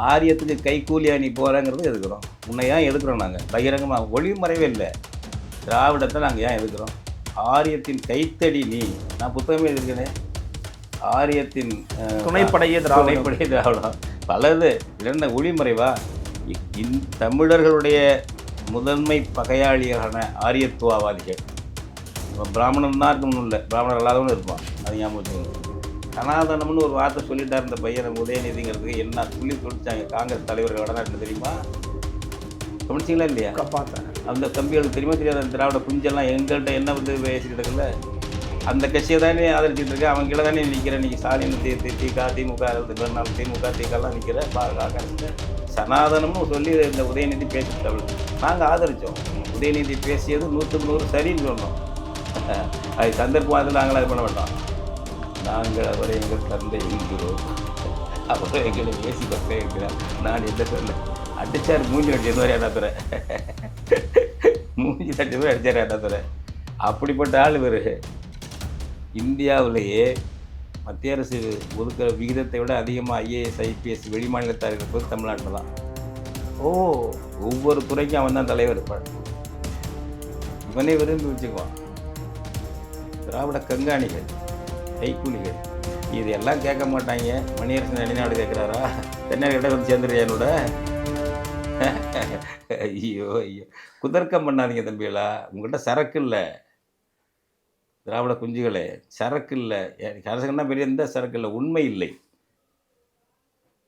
ஆரியத்துக்கு கைக்கூலியாக நீ போகிறேங்கிறது எதுக்குறோம். உன்னை ஏன் எதுக்குறோம் நாங்கள் பகிரங்கமாக ஒளிமறைவே இல்லை. திராவிடத்தை நாங்கள் ஏன் எதுக்குறோம். ஆரியத்தின் கைத்தடி நீ. நான் புத்தகமே எழுதியிருக்கேனே, ஆரியத்தின் துணைப்படையே திராவிடம் பலது இரண்ட ஒளிமறைவா. தமிழர்களுடைய முதன்மை பகையாளிகளான ஆரியத்துவவாதிகள் பிராமணன் தான் இருக்கணும்னு இல்லை, பிராமணர் அல்லாதவனும் இருப்பான். அது ஞாபகம் வச்சுக்கணும். சனாதனம்னு ஒரு வார்த்தை சொல்லிட்டார் இந்த பையன் உதயநிதிங்கிறதுக்கு. என்ன சொல்லிச்சாங்க காங்கிரஸ் தலைவர்கள் வடநாட்டில் தெரியுமா? கவனிச்சிங்களா இல்லையா? பார்த்தேன். அந்த தம்பிகளுக்கு தெரியுமா தெரியாது? அந்த திராவிட குஞ்செல்லாம் எங்கள்கிட்ட என்ன வந்து பேசிக்கிட்டு இருக்குல்ல, அந்த கட்சியை தானே ஆதரிச்சுட்டு இருக்கேன். அவங்க கீழே தானே நிற்கிறேன். நீங்கள் ஸ்டாலின் திமுக திமுக திகலாம் நிற்கிற காங்கிரஸில் சனாதனம்னு சொல்லி இந்த உதயநிதி பேசிட்டாங்க. நாங்கள் ஆதரித்தோம். உதயநிதி பேசியது 100க்கு 100 சரின்னு சொன்னோம். அது சந்தர்ப்பத்தில் நாங்கள் அது பண்ண மாட்டோம். நாங்கள் அவரை எங்கள் தந்தை இருக்கிறோம், அவரை எங்களை பேசி கொண்டே இருக்கிறார். நான் என்ன சொல்ல அடித்தார், மூஞ்சி அடிச்சது மாதிரி அடாத்துற, மூஞ்சி தட்டி மாதிரி அடித்தார் அடாத்துற. அப்படிப்பட்ட ஆள் இவர். இந்தியாவிலேயே மத்திய அரசு ஒதுக்கிற விகிதத்தை விட அதிகமாக ஐஏஎஸ் ஐபிஎஸ் வெளிமாநிலத்தார் இருப்பது தமிழ்நாட்டில் தான். ஒவ்வொரு துறைக்கும் அவன் தான் தலைவர் இருப்பான். இவனே விரும்பி வச்சுக்குவான். திராவிட கண்காணிகள், கைக்கூலிகள் இதெல்லாம் கேட்க மாட்டாங்க. மணியரசன் அணிநாடு கேட்குறாரா? தென்னாலிகிட்ட வந்து சேர்ந்துருயா என்னோட? ஐயோ ஐயோ, குதர்க்கம் பண்ணாதீங்க தம்பிகளா. உங்கள்கிட்ட சரக்கு இல்லை திராவிட குஞ்சுகளே, சரக்கு இல்லை. அரசுன்னா பெரிய எந்த சரக்கு இல்லை, உண்மை இல்லை.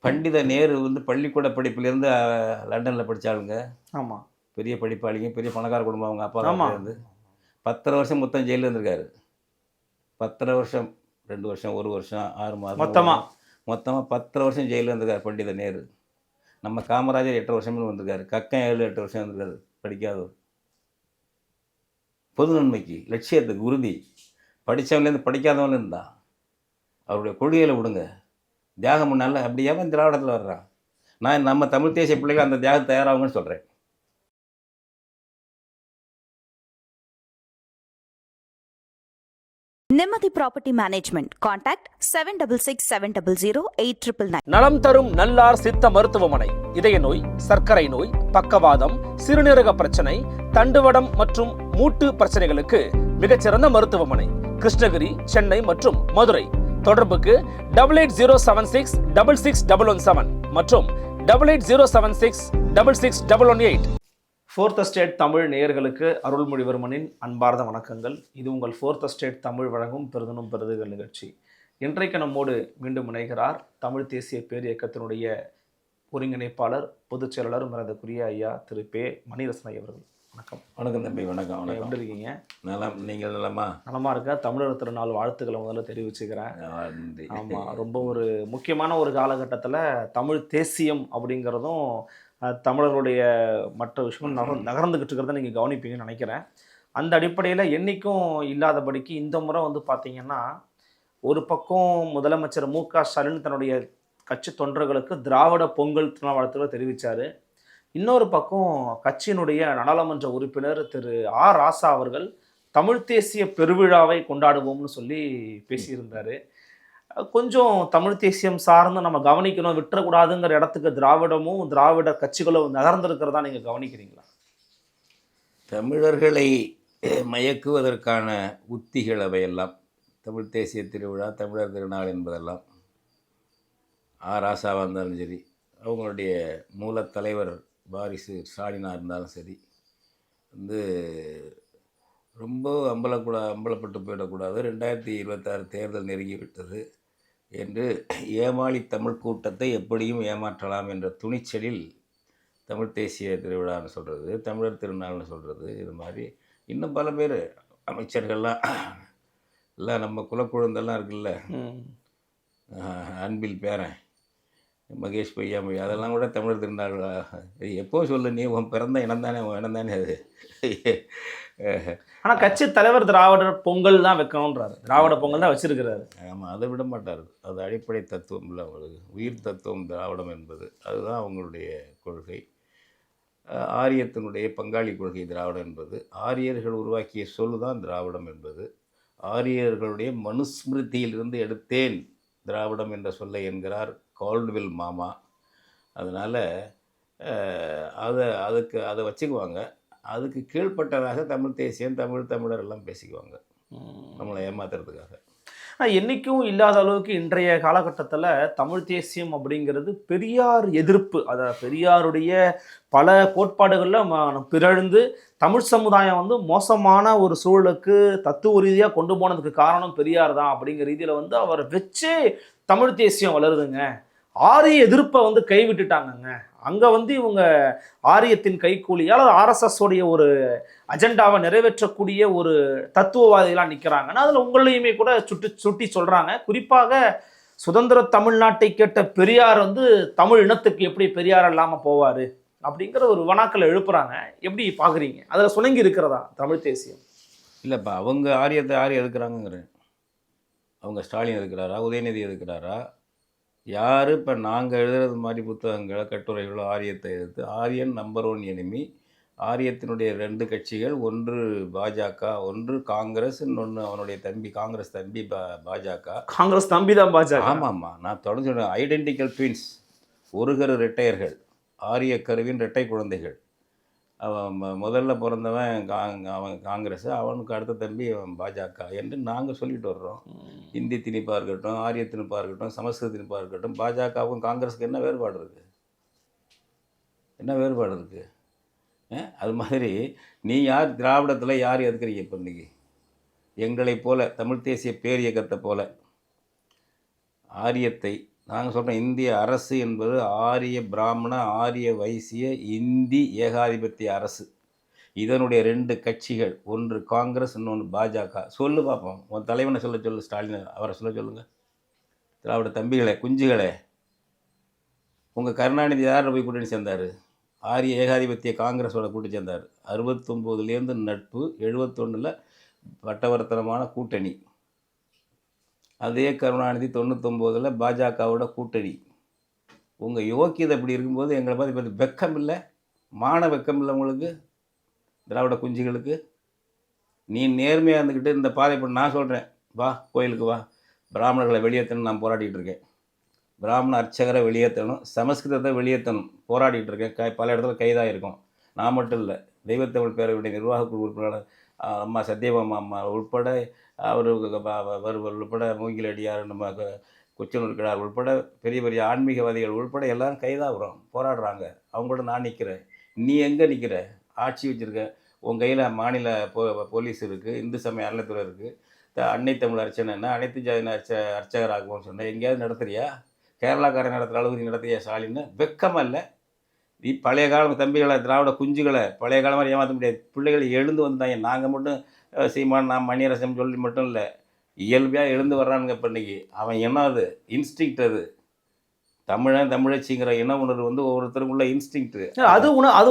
பண்டித நேரு வந்து பள்ளிக்கூட படிப்பிலேருந்து லண்டனில் படித்தாளுங்க. ஆமாம், பெரிய படிப்பாளிங்க, பெரிய பணக்கார குடும்பம். அவங்க அப்பா இருந்து 10 வருஷம் மொத்தம் ஜெயிலில் இருந்திருக்காரு. 10 வருஷம், 2 வருஷம், 1 வருஷம், 6 மாதம், மொத்தமாக 10 வருஷம் ஜெயிலில் இருந்திருக்காரு பண்டித நேரு. நம்ம காமராஜர் 8 வருஷமே வந்திருக்காரு. கக்கன் 7-8 வருஷம் வந்திருக்காரு. படிக்காதவர். பொது நன்மைக்கு, லட்சியத்துக்கு உறுதி. படித்தவன்லேருந்து படிக்காதவன்ல இருந்தா அவருடைய கொள்கையில் விடுங்க. தியாகம் பண்ணால அப்படியே திராவிடத்தில் வர்றான். நான் நம்ம தமிழ் தேசிய பிள்ளைகள் அந்த தியாகம் தயாராகுங்கன்னு சொல்கிறேன். நிம்மதி ப்ராப்பர்ட்டி மேனேஜ்மெண்ட். கான்டாக்ட் 7667008999. நலம் தரும் நல்லார் சித்த மருத்துவமனை. இதய நோய், சர்க்கரை நோய், பக்கவாதம், சிறுநீரக பிரச்சனை, தண்டுவடம் மற்றும் மூட்டு பிரச்சனைகளுக்கு மிகச்சிறந்த மருத்துவமனை. கிருஷ்ணகிரி, சென்னை மற்றும் மதுரை. தொடர்புக்கு 8807666117 மற்றும் 8807666118. ஃபோர்த் எஸ்டேட் தமிழ் நேயர்களுக்கு அருள்மொழிவர்மனின் அன்பார்ந்த வணக்கங்கள். இது உங்கள் ஃபோர்த் எஸ்டேட் தமிழ் வழங்கும் பெருதனும் பெருதுகள் நிகழ்ச்சி. இன்றைக்கு நம்மோடு மீண்டும் இணைகிறார் தமிழ் தேசிய பேரியக்கத்தினுடைய ஒருங்கிணைப்பாளர், பொதுச் செயலாளர் மரியாதைக்குரிய ஐயா திரு பே. மணிரசனை அவர்கள். வணக்கம். வணக்கம் தம்பி. வணக்கம். வணக்கம். எப்படி இருக்கீங்க? நலம். நீங்கள் நலமா? நலமாக இருக்கேன். தமிழர் திருநாள் வாழ்த்துக்களை முதல்ல தெரிவிச்சுக்கிறேன். ஆமாம், ரொம்ப ஒரு முக்கியமான ஒரு காலகட்டத்தில் தமிழ் தேசியம் அப்படிங்கிறதும் தமிழர்களுடைய மற்ற விஷயம் நகர்ந்துக்கிட்டு இருக்கிறத நீங்கள் கவனிப்பீங்கன்னு நினைக்கிறேன். அந்த அடிப்படையில் என்றைக்கும் இல்லாதபடிக்கு இந்த முறை வந்து பார்த்திங்கன்னா, ஒரு பக்கம் முதலமைச்சர் மு.க. ஸ்டாலின் தன்னுடைய கட்சி தொண்டர்களுக்கு திராவிட பொங்கல் திருநாள் வாழ்த்துக்களை தெரிவித்தார். இன்னொரு பக்கம் கட்சியினுடைய நாடாளுமன்ற உறுப்பினர் திரு ஆர். ராசா அவர்கள் தமிழ் தேசிய பெருவிழாவை கொண்டாடுவோம்னு சொல்லி பேசியிருந்தார். கொஞ்சம் தமிழ் தேசியம் சார்ந்து நம்ம கவனிக்கணும், விட்டுறக்கூடாதுங்கிற இடத்துக்கு திராவிடமும் திராவிட கட்சிகளும் நகர்ந்திருக்கிறதா நீங்கள் கவனிக்கிறீங்களா? தமிழர்களை மயக்குவதற்கான உத்திகள் அவையெல்லாம். தமிழ் தேசிய திருவிழா, தமிழர் திருநாள் என்பதெல்லாம் ஆர். ராசாவாக இருந்தாலும் சரி, அவங்களுடைய மூலத்தலைவர் வாரிசு ஸ்டாலினாக இருந்தாலும் சரி, வந்து ரொம்ப அம்பலப்பட்டு போயிடக்கூடாது. 2026 தேர்தல் நெருங்கிவிட்டது என்று ஏமாளி தமிழ் கூட்டத்தை எப்படியும் ஏமாற்றலாம் என்ற துணிச்சலில் தமிழ் தேசிய திருவிழான்னு சொல்கிறது, தமிழர் திருநாள்னு சொல்கிறது, இது மாதிரி இன்னும் பல பேர் அமைச்சர்கள்லாம் எல்லாம் நம்ம குலக்குழந்தெல்லாம் இருக்குல்ல, அன்பில் பேரன் மகேஷ் பொய்யாமொழி, அதெல்லாம் கூட தமிழர் திருநாள். எப்போவும் சொல்லு, நீ உன் பிறந்த இனம் தானே அது. ஆனால் கட்சி தலைவர் திராவிடர் பொங்கல் தான் வைக்கணுன்றாரு, திராவிட பொங்கல் தான் வச்சிருக்கிறாரு. ஆமாம், அதை விட மாட்டார். அது அடிப்படை தத்துவம் இல்லை அவங்களுக்கு. உயிர் தத்துவம் திராவிடம் என்பது, அதுதான் அவங்களுடைய கொள்கை. ஆரியத்தினுடைய பங்காளி கொள்கை திராவிடம் என்பது. ஆரியர்கள் உருவாக்கிய சொல் தான் திராவிடம் என்பது. ஆரியர்களுடைய மனுஸ்மிருதியிலிருந்து எடுத்தேன் திராவிடம் என்ற சொல்லை என்கிறார் கால்டுவெல் மாமா. அதனால் அதை வச்சுக்குவாங்க. அதுக்கு கீழ்ப்பட்டதாக தமிழ் தேசியம், தமிழர் எல்லாம் பேசிக்குவாங்க நம்மளை ஏமாத்துறதுக்காக. என்றைக்கும் இல்லாத அளவுக்கு இன்றைய காலகட்டத்தில் தமிழ் தேசியம் அப்படிங்கிறது பெரியார் எதிர்ப்பு, அதை பெரியாருடைய பல கோட்பாடுகளில் பிறழ்ந்து தமிழ் சமுதாயம் வந்து மோசமான ஒரு சூழலுக்கு தத்துவ ரீதியாக கொண்டு போனதுக்கு காரணம் பெரியார் தான் அப்படிங்கிற ரீதியில் வந்து அவரை வச்சே தமிழ் தேசியம் வளருதுங்க. ஆரிய எதிர்ப்பை வந்து கைவிட்டுட்டாங்கங்க. அங்கே வந்து இவங்க ஆரியத்தின் கைக்கூலியால் ஆர்எஸ்எஸ் உடைய ஒரு அஜெண்டாவை நிறைவேற்றக்கூடிய ஒரு தத்துவவாதிகளாக நிற்கிறாங்கன்னா அதில் உங்களையுமே கூட சுட்டி சொல்கிறாங்க. குறிப்பாக சுதந்திர தமிழ்நாட்டை கேட்ட பெரியார் வந்து தமிழ் இனத்துக்கு எப்படி பெரியார் இல்லாமல் போவார் அப்படிங்கிற ஒரு வனாக்களை எழுப்புறாங்க. எப்படி பார்க்குறீங்க? அதில் சுணங்கி இருக்கிறதா தமிழ் தேசியம்? இல்லைப்பா, அவங்க ஆரியம் எதுக்குறாங்கிறேன். அவங்க ஸ்டாலின் எதுக்குறாரா, உதயநிதி எதுக்குறாரா, யார் இப்போ நாங்கள் எழுதுறது மாதிரி புத்தகங்களை கட்டுரைகளோ ஆரியத்தை எதிர்த்து, ஆரியன் நம்பர் 1 எனிமி, ஆரியத்தினுடைய 2 கட்சிகள், ஒன்று பாஜக, ஒன்று காங்கிரஸ், இன்னொன்று அவனுடைய தம்பி காங்கிரஸ் தம்பி பாஜக. காங்கிரஸ் தம்பி தான் பாஜக. ஆமாம்மா, நான் தொடர்ந்து சொல்கிறேன். ஐடென்டிக்கல் ட்வின்ஸ், ஒரு கரு இரட்டையர்கள், ஆரிய கருவின் இரட்டை குழந்தைகள். அவன் முதல்ல பிறந்தவன் அவன் காங்கிரஸ், அவனுக்கு அடுத்த தம்பி அவன் பாஜக என்று நாங்கள் சொல்லிட்டு வர்றோம். இந்தி திணிப்பாக இருக்கட்டும், ஆரிய திணிப்பாக இருக்கட்டும், சமஸ்கிருத திணிப்பாக இருக்கட்டும், பாஜகவுக்கும் காங்கிரஸுக்கு என்ன வேறுபாடு இருக்குது? என்ன வேறுபாடு இருக்குது? அது மாதிரி நீ யார் திராவிடத்தில் யார் எதுக்குறீங்க? இப்போ இன்றைக்கி எங்களைப் போல தமிழ் தேசிய பேரியக்கத்தை போல ஆரியத்தை நாங்கள் சொல்கிறோம். இந்திய அரசு என்பது ஆரிய பிராமண, ஆரிய வைசிய இந்தி ஏகாதிபத்திய அரசு. இதனுடைய 2 கட்சிகள், ஒன்று காங்கிரஸ், இன்னொன்று பாஜக. சொல்லு பார்ப்போம், உன் தலைவனை சொல்லு ஸ்டாலின், அவரை சொல்லுங்கள். திராவிட தம்பிகளே, குஞ்சுகளே, உங்கள் கருணாநிதி யாரை போய் கூட்டணி சேர்ந்தார்? ஆரிய ஏகாதிபத்திய காங்கிரஸோட கூட்டி சேர்ந்தார். 69லேருந்து நட்பு, 71ல் வட்டவர்த்தனமான கூட்டணி. அதே கருணாநிதி 99ல் பாஜகவோட கூட்டணி. உங்கள் யோக்கியதை இப்படி இருக்கும்போது எங்களை பார்த்து இப்போ வெக்கம் இல்லை, மான வெக்கம் இல்லை உங்களுக்கு திராவிட குஞ்சுகளுக்கு? நீ நேர்மையாக இருந்துக்கிட்டு இந்த பாதை இப்போ நான் சொல்கிறேன், வா கோயிலுக்கு வா, பிராமணர்களை வெளியேற்றணும், நான் போராடிட்டு இருக்கேன். பிராமண அர்ச்சகரை வெளியேற்றணும், சமஸ்கிருதத்தை வெளியேற்றணும், போராடிட்டு இருக்கேன். பல இடத்துல கைதாக இருக்கும். நான் மட்டும் இல்லை, தெய்வத்தமிழ் பேரவையுடைய நிர்வாக குழு உறுப்பினர் அம்மா சத்யபாமா அம்மா உட்பட, அவர் உட்பட மூங்கிலடியார், நம்ம குச்சனூர் கிழார் உட்பட பெரிய பெரிய ஆன்மீகவாதிகள் உட்பட எல்லாரும் கைதாகிறோம், போராடுறாங்க. அவங்களோட நான் நிற்கிறேன். நீ எங்கே நிற்கிற? ஆட்சி வச்சுருக்க, உன் கையில் மாநில போலீஸ் இருக்குது, இந்து சமய அறநிலைத்துறை இருக்குது, அன்னை தமிழ் அர்ச்சனைன்னா அனைத்து ஜாதின அர்ச்சகர் ஆகும்னு சொன்னேன். எங்கேயாவது நடத்துறியா? கேரளாக்காரன் நடத்துகிற அளவுக்கு நீ நடத்துறியா ஸ்டாலின்னு? வெக்கமாக இல்லை? நீ பழைய காலம் தம்பிகளை, திராவிட குஞ்சுகளை பழைய காலம் மாதிரி ஏமாற்ற முடியாது. பிள்ளைகள் எழுந்து வந்தாங்க. நாங்கள் மட்டும் சீமான், நான் மணியரசன் சொல்லி மட்டும் இல்லை, இயல்பியாக எழுந்து வர்றானுங்க. இப்போ இன்றைக்கி அவன் என்ன, அது இன்ஸ்டிங்க்ட். அது தமிழச்சிங்கிற இன உணர்வு வந்து ஒவ்வொருத்தருக்குள்ள இன்ஸ்டிங்க்ட். அது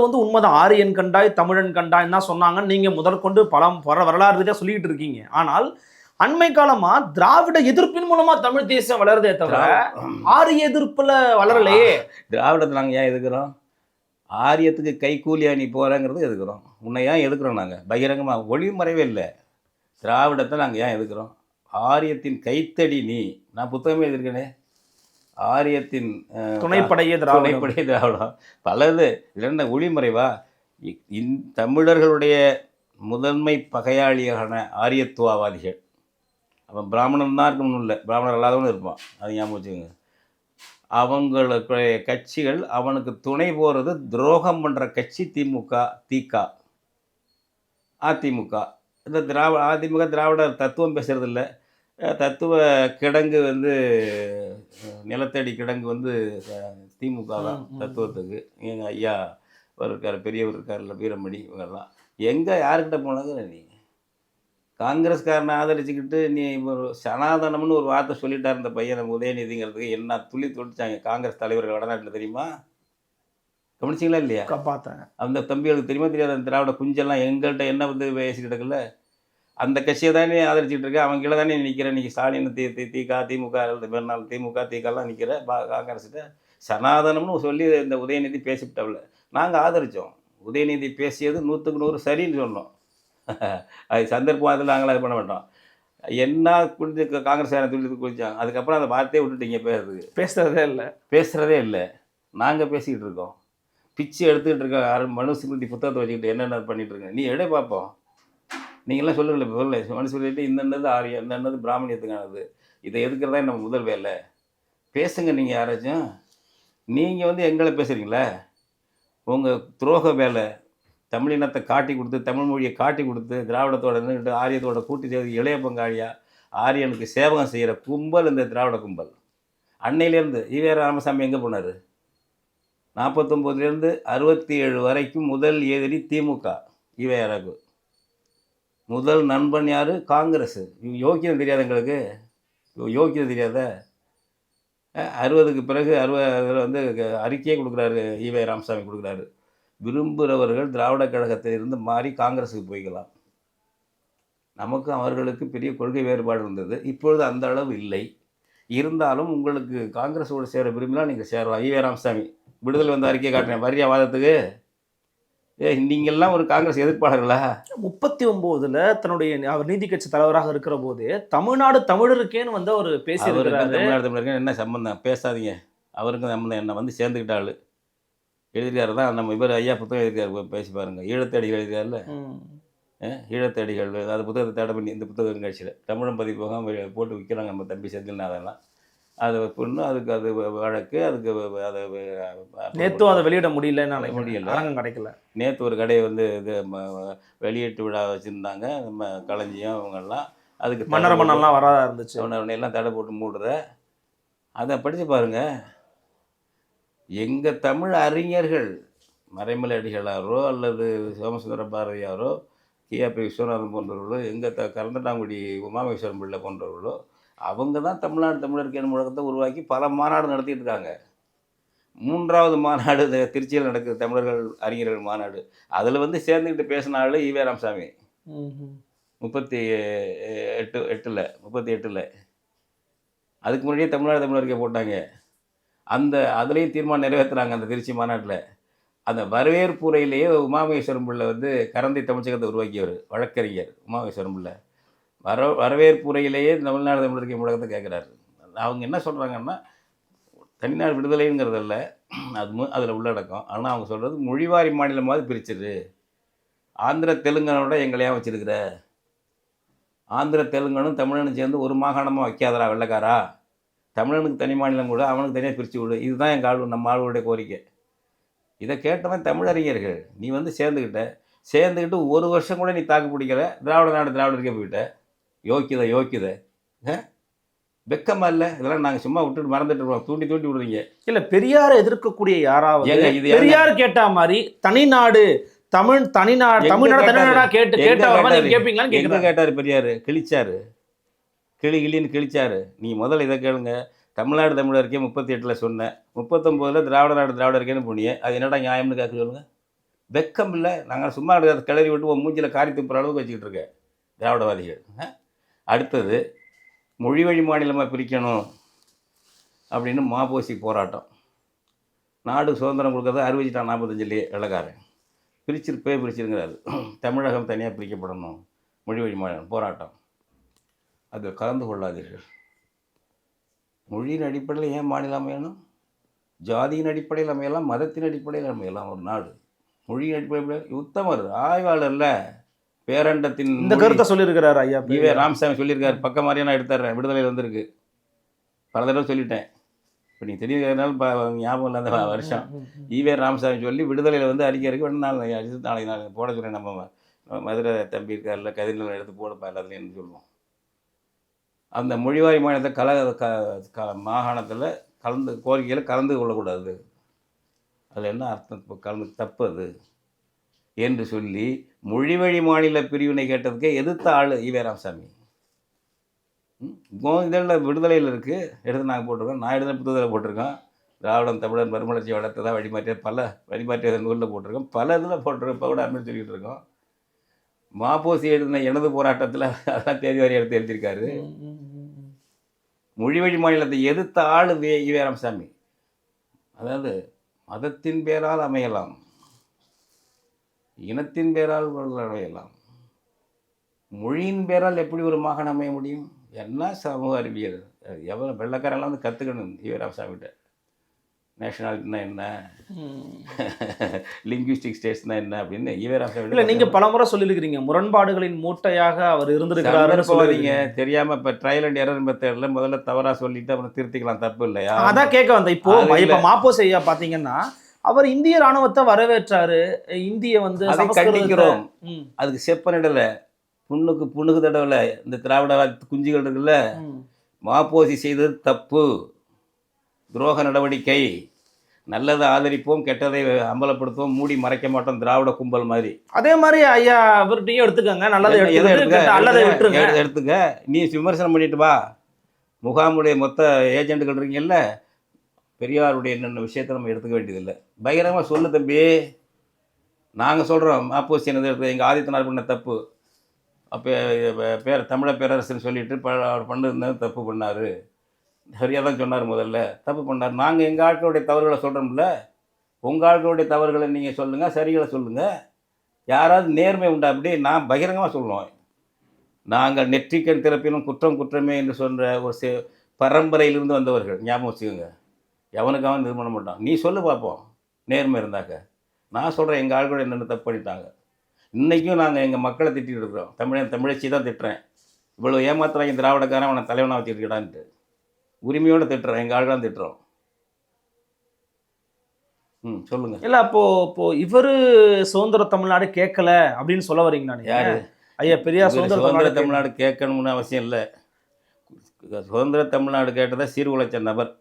வந்து உண்மைதான். ஆரியன் கண்டாய் தமிழன் கண்டாய் தான் சொன்னாங்கன்னு நீங்கள் முதற்கொண்டு வரலாறு ரீதியாக சொல்லிக்கிட்டு இருக்கீங்க. ஆனால் அண்மை காலமா திராவிட எதிர்ப்பின் மூலமா தமிழ் தேசம் வளருதே தவிர ஆரிய எதிர்ப்புல வளரலையே. திராவிடத்தை நாங்கள் ஏன் எதுக்குறோம்? ஆரியத்துக்கு கைக்கூலியா நீ போகிறேங்கிறது எதுக்குறோம்? உன்னை ஏன் எதுக்குறோம்? நாங்கள் பகிரங்கமாக ஒளிமறைவே இல்லை. திராவிடத்தை நாங்கள் ஏன் எதுக்குறோம்? ஆரியத்தின் கைத்தடி நீ. நான் புத்தகமே எழுதியிருக்கேனே, ஆரியத்தின் துணைப்படையே திராவிடம். பலது இல்லைன்னா ஒளிமறைவா? தமிழர்களுடைய முதன்மை பகையாளியான ஆரியத்துவவாதிகள், அவன் பிராமணன் தான் இருக்கணும்னு இல்லை, பிராமணர் அல்லாதவனும் இருப்பான், அது ஞாபகம் வச்சுக்கோங்க. அவங்களுடைய கட்சிகள் அவனுக்கு துணை போகிறது துரோகம் பண்ணுற கட்சி திமுக, அதிமுக. இந்த அதிமுக திராவிட தத்துவம் பேசுகிறதில்ல. தத்துவ கிடங்கு வந்து நிலத்தடி கிடங்கு வந்து திமுக தான் தத்துவத்துக்கு. எங்கள் ஐயா இருக்கார், பெரியவர் இருக்கார்ல, வீரமணி, இவங்கெல்லாம் எங்கே யாருக்கிட்ட போனாங்க? நீ காங்கிரஸ்காரனை ஆதரிச்சுக்கிட்டு நீ ஒரு சனாதனம்னு ஒரு வார்த்தை சொல்லிட்டார் இந்த பையனை உதயநிதிங்கிறதுக்கு என்ன துளி தொடிச்சாங்க காங்கிரஸ் தலைவர்கள் வடநாட்டில், தெரியுமா? கவனிச்சிங்களா இல்லையா? பார்த்தேன். அந்த தம்பிகளுக்கு தெரியுமா தெரியாது? அந்த திராவிட குஞ்செல்லாம் எங்கள்கிட்ட என்ன வந்து பேசிக்கிட்டு இருக்குல்ல, அந்த கட்சியை தானே ஆதரிச்சுட்டு இருக்க. அவங்க கீழே தானே நிற்கிறேன். இன்றைக்கி ஸ்டாலின் திமுக பெருநாள் திமுக தீக்காலாம் நிற்கிற காங்கிரஸ்கிட்ட. சனாதனம்னு சொல்லி இந்த உதயநிதி பேசிவிட்டவில்ல, நாங்கள் ஆதரித்தோம். உதயநிதி பேசியது 100க்கு 100 சரின்னு சொன்னோம். அது சந்தர்ப்பத்தில் நாங்களும் அது பண்ண மாட்டோம். என்ன குடிச்சு காங்கிரஸ் துள்ளி குடித்தாங்க. அதுக்கப்புறம் அந்த வார்த்தையை விட்டுட்டீங்க, பேசுறதே இல்லை. நாங்கள் பேசிக்கிட்டு இருக்கோம். பிச்சு எடுத்துக்கிட்டு இருக்க மனுஸ்மிருதி புத்தகத்தை வச்சுக்கிட்டு என்னென்ன பண்ணிகிட்டு இருக்கேன். நீ எடை பார்ப்போம். நீங்கள்லாம் சொல்லுங்களேன், இப்போ சொல்ல மனுஸ்மிருதி இந்தன்னது ஆரியம், இந்தன்னது பிராமணியத்துக்கானது. இதை எதுக்குறதா நம்ம முதல் வேலை. பேசுங்க நீங்கள் யாராச்சும். நீங்கள் வந்து எங்களை பேசுகிறீங்களா? உங்கள் துரோக வேலை தமிழினத்தை காட்டி கொடுத்து, தமிழ் மொழியை காட்டி கொடுத்து, திராவிடத்தோட நின்றுட்டு ஆரியத்தோட கூட்டி சேர்த்து இளைய பங்காளியா ஆரியனுக்கு சேவகம் செய்கிற கும்பல் இந்த திராவிட கும்பல். அன்னையிலேருந்து ஈவே ராமசாமி எங்கே போனார்? 49லேருந்து 67 வரைக்கும் முதல் எதிரி திமுக. ஈவேராவுக்கு முதல் நண்பன் யார்? காங்கிரஸ். யோக்கியம் தெரியாது எங்களுக்கு, யோக்கியம் தெரியாத. 60க்கு பிறகு 60 வந்து அறிக்கையே கொடுக்குறாரு ஈவே ராமசாமி கொடுக்குறாரு. விரும்புகிறவர்கள் திராவிட கழகத்திலிருந்து மாறி காங்கிரஸுக்கு போய்க்கலாம். நமக்கும் அவர்களுக்கு பெரிய கொள்கை வேறுபாடு இருந்தது. இப்பொழுது அந்த அளவு இல்லை. இருந்தாலும் உங்களுக்கு காங்கிரஸோடு சேர விரும்பினா நீங்கள் சேரலாம். ஈவே ராமசாமி விடுதலை வந்து அறிக்கையை காட்டுறேன் வரியா வாதத்துக்கு. நீங்கள்லாம் ஒரு காங்கிரஸ் எதிர்ப்பாளர்களா? 39ல் தன்னுடைய அவர் நீதி கட்சி தலைவராக இருக்கிற போது தமிழ்நாடு தமிழருக்கேன்னு வந்து அவர் பேசியிருக்கிறாரு. தமிழ்நாடு தமிழருக்கு என்ன சம்பந்தம்? பேசாதீங்க. அவருக்கும் சம்பந்தம் என்ன வந்து சேர்ந்துக்கிட்டாள் எழுதியார் தான். நம்ம இவர் ஐயா புத்தகம் எழுதியார், பேசி பாருங்கள். ஈழத்தடிகள் எழுதியார்ல, ஈழத்தடிகள். அது புத்தகத்தை தேட பண்ணி இந்த புத்தகம் கட்சியில் தமிழம் பதிப்பகம் போட்டு விற்கிறாங்க நம்ம தம்பி செந்தில்நாதெல்லாம். அதை பொண்ணு அதுக்கு அது வழக்கு, அதுக்கு அதை நேற்றும் அதை வெளியிட முடியல, கிடைக்கல. நேற்று ஒரு கடையை வந்து இது வெளியீட்டு விழா வச்சுருந்தாங்க. நம்ம களஞ்சியம் இவங்கெல்லாம் அதுக்கு மன்னரெல்லாம் வராதா இருந்துச்சு. எல்லாம் தடை போட்டு மூடுற. அதை படித்து பாருங்கள். எங்கள் தமிழ் அறிஞர்கள் மறைமலை அடிகளாரோ அல்லது சோமசுந்தர பாரதியாரோ கியாபி விஸ்வநாதன் போன்றவர்களோ எங்கள் கரந்தட்டாங்குடி உமாமேஸ்வரம் பிள்ளை போன்றவர்களோ அவங்க தான் தமிழ்நாடு தமிழருக்கு முழக்கத்தை உருவாக்கி பல மாநாடு நடத்திட்டு இருக்காங்க. 3வது மாநாடு திருச்சியில் நடக்குது, தமிழர்கள் அறிஞர்கள் மாநாடு. அதில் வந்து சேர்ந்துக்கிட்டு பேசினாள் ஈவே ராமசாமி 38. அதுக்கு முன்னாடியே தமிழ்நாடு தமிழருக்கே போட்டாங்க. அதுலேயும் தீர்மானம் நிறைவேற்றுறாங்க. அந்த திருச்சி மாநாட்டில் அந்த வரவேற்புரையிலேயே உமாமேஸ்வரம் பிள்ளை வந்து கரந்தை தமிழகத்தை உருவாக்கியவர் வழக்கறிஞர் உமாமேஸ்வரம் பிள்ளை. வரவேற்புரையிலேயே தமிழ்நாடு தமிழருக்கு முழக்கத்தை கேட்குறாரு. அவங்க என்ன சொல்கிறாங்கன்னா, தனிநாடு விடுதலைங்கிறதில்ல, அதில் உள்ளடக்கம். ஆனால் அவங்க சொல்கிறது மொழிவாரி மாநிலமாவது பிரிச்சிரு. ஆந்திர தெலுங்கனோட எங்களையா வச்சுருக்கிற? ஆந்திர தெலுங்கனும் தமிழனும் சேர்ந்து ஒரு மாகாணமாக வைக்காதரா வெள்ளைக்காரா? தமிழனுக்கு தனி மாநிலம் கூட அவனுக்கு தனியாக பிரித்து விடு. இதுதான் எங்கள் நம்ம ஆளுடைய கோரிக்கை. இதை கேட்டவன் தமிழறிஞர்கள். நீ வந்து சேர்ந்துக்கிட்டு ஒரு வருஷம் கூட நீ தாக்கு பிடிக்கல. திராவிட நாடு திராவிடருக்கே போயிட்ட. யோக்கியதை வெக்கமா இல்லை? இதெல்லாம் நாங்கள் சும்மா விட்டுட்டு மறந்துட்டு இருக்கோம். தூண்டி விடுறீங்க. இல்லை, பெரியாரை எதிர்க்கக்கூடிய யாராவது பெரியார் கேட்டா மாதிரி தனிநாடு தமிழ்நாடு தனிநாடா கேட்பீங்களான்னு கேட்டார் பெரியார். கிளின்னு கிழிச்சாரு. நீ முதல்ல இதை கேளுங்க. தமிழ்நாடு தமிழருக்கே 38 சொன்னேன். 39 திராவிட நாடு திராவிடருக்கேன்னு போனியே. அது என்னடா நியாயம்னு கேட்க சொல்லுங்கள். வெக்கம் இல்லை? நாங்கள் சும்மா கிளறி விட்டு மூஞ்சில் காரி துப்புற அளவுக்கு வச்சுக்கிட்டு இருக்கேன் திராவிடவாதிகள். அடுத்தது மொழி வழி மாநிலமாக பிரிக்கணும் அப்படின்னு மாபோசி போராட்டம். நாடு சுதந்திரம் கொடுக்கறத அறிவிச்சிட்டான் 45லேயே வெள்ளக்காரன். பிரிச்சிருங்கிறாரு. தமிழகம் தனியாக பிரிக்கப்படணும், மொழி வழி மாநிலம் போராட்டம். அதில் கலந்து கொள்ளாதீர்கள். மொழியின் அடிப்படையில் ஏன் மாநிலம் அமையணும்? ஜாதியின் அடிப்படையில் அமையலாம், மதத்தின் அடிப்படையில் அமையலாம் ஒரு நாடு. மொழியின் அடிப்படையில் உத்தமர் ஆய்வாளர்ல பேரண்டத்தின் இந்த கருத்தை சொல்லியிருக்கிறார் ஐயா ஈவே ராமசாமி சொல்லியிருக்காரு. பக்கம் மாதிரியே நான் எடுத்துறேன். விடுதலையில் வந்திருக்கு. பல தடவை சொல்லிட்டேன். இப்போ நீங்கள் தெரியுறதுனால ஞாபகம் இல்லாத வருஷம் ஈவே ராமசாமி சொல்லி விடுதலையில் வந்து அறிக்கைக்கு நாளைக்கு நான் போட சொல்கிறேன். நம்ம மதுரை தம்பி இருக்கார்ல, கதிரில் எடுத்து போடப்பா எல்லாத்துலேயும் சொல்லுவோம். அந்த மொழிவாரி மாநிலத்தை மாகாணத்தில் கோரிக்கையில் கலந்து கொள்ளக்கூடாது. அதில் என்ன அர்த்தம்? தப்பு அது என்று சொல்லி மொழிவழி மாநில பிரிவினை கேட்டதுக்கே எதிர்த்த ஆள் ஈவே ராமசாமி. இதெல்லாம் விடுதலையில் இருக்குது, எடுத்து நாங்கள் போட்டிருக்கோம். நான் எடுத்த புத்தகத்தில் போட்டிருக்கோம். திராவிடம் தமிழன் மறுமலர்ச்சி வளர்த்ததாக வழிமாற்றிய நூலில் போட்டிருக்கோம். பல இதில் போட்டிருக்கோம். இப்போ கூட அப்படின்னு சொல்லிகிட்டு இருக்கோம். மாப்போசி எழுதின எனது போராட்டத்தில் அதெல்லாம் தேதி வாரி எடுத்து எழுதியிருக்காரு. மொழிவழி மாநிலத்தை எதிர்த்த ஆள் ஈவே ராமசாமி. அதாவது மதத்தின் பேரால் அமையலாம், இனத்தின் பேரால் அமையலாம், மொழியின் பேரால் எப்படி ஒரு மாகாணம் அமைய முடியும்? என்ன சமூக அறிவியல்! எவ்வளோ வெள்ளக்காரெல்லாம் வந்து கற்றுக்கணும் ஈவே ராமசாமிகிட்ட. நேஷனாலிட்டினா என்ன, லிங்குவிஸ்டிக் ஸ்டேட்ஸ்னா என்ன அப்படின்னு ஈவேரா இல்லை நீங்கள் பலமுறை சொல்லியிருக்கிறீங்க முரண்பாடுகளின் மூட்டையாக அவர் இருந்திருக்கிறாருன்னு போவாதீங்க. தெரியாமல் இப்போ ட்ரையல் அண்ட் எரர் மெத்தடில் முதல்ல தவறாக சொல்லிட்டு அப்புறம் திருத்திக்கலாம், தப்பு இல்லையா? அதான் கேட்க வந்தேன். இப்போ மாப்போசி ஐயா பார்த்தீங்கன்னா அவர் இந்திய ராணுவத்தை வரவேற்றாரு, இந்திய வந்து அதை கண்டிக்கிறோம். அதுக்கு செப்பனிடலை, புண்ணுக்கு புண்ணுக்கு தடவை. இந்த திராவிட குஞ்சுகள் இருக்குல்ல, மாப்போசி செய்தது தப்பு, துரோக நடவடிக்கை. நல்லதை ஆதரிப்போம், கெட்டதை அம்பலப்படுத்துவோம், மூடி மறைக்க மாட்டோம், திராவிட கும்பல் மாதிரி. அதே மாதிரி ஐயா அவர்கிட்டையும் எடுத்துக்கங்க, நல்லதை எடுத்துக்க. நீ விமர்சனம் பண்ணிட்டு வா. முகாமுடைய மொத்த ஏஜென்ட்டுகள் இருக்கீங்கல்ல, பெரியாருடைய என்னென்ன விஷயத்தை நம்ம எடுத்துக்க வேண்டியதில்லை. பகிரமாக சொல்லு தம்பி, நாங்கள் சொல்கிறோம் மாப்போசி என்னது எடுத்து எங்கள் ஆதித்தனார் பண்ண தப்பு, அப்போ தமிழ பேரரசுன்னு சொல்லிட்டு அவர் பண்ணது தப்பு பண்ணார், சரியாக தான் சொன்னார், முதல்ல தப்பு பண்ணார். நாங்கள் எங்கள் ஆட்களுடைய தவறுகளை சொல்கிறோம்ல, உங்கள் ஆட்களுடைய தவறுகளை நீங்கள் சொல்லுங்கள், சரிகளை சொல்லுங்கள். யாராவது நேர்மை உண்டா? அப்படி நான் பகிரங்கமாக சொல்லுவோம். நாங்கள் நெற்றிக்கண் திறப்பினும் குற்றம் குற்றமே என்று சொல்கிற ஒரு பரம்பரையிலிருந்து வந்தவர்கள், ஞாபகம் வச்சுக்கோங்க. எவனுக்காவது இது பண்ண மாட்டான். நீ சொல்லு பார்ப்போம், நேர்மை இருந்தாக்க. நான் சொல்கிறேன், எங்கள் ஆட்கள் என்னென்ன தப்பு பண்ணிட்டாங்க. இன்றைக்கும் நாங்கள் எங்கள் மக்களை திட்டிகிட்டு இருக்கிறோம். தமிழச்சி தான் திட்டுறேன். இவ்வளோ ஏமாத்துறாங்க திராவிடக்காரன், அவனை தலைவனாக வச்சுருக்கடான்ட்டு உரிமையோடு திட்டுறோம், எங்கள் ஆள்தான் திட்டுறோம். சொல்லுங்க. இல்லை இப்போ இவர் சுதந்திர தமிழ்நாடு கேட்கல அப்படின்னு சொல்ல வரீங்க? நான் யாரு ஐயா பெரியார் சுதந்திர தமிழ்நாடு கேட்கணும்னு அவசியம் இல்லை. சுதந்திர தமிழ்நாடு கேட்டதை சீர்குலைச்ச நபர்.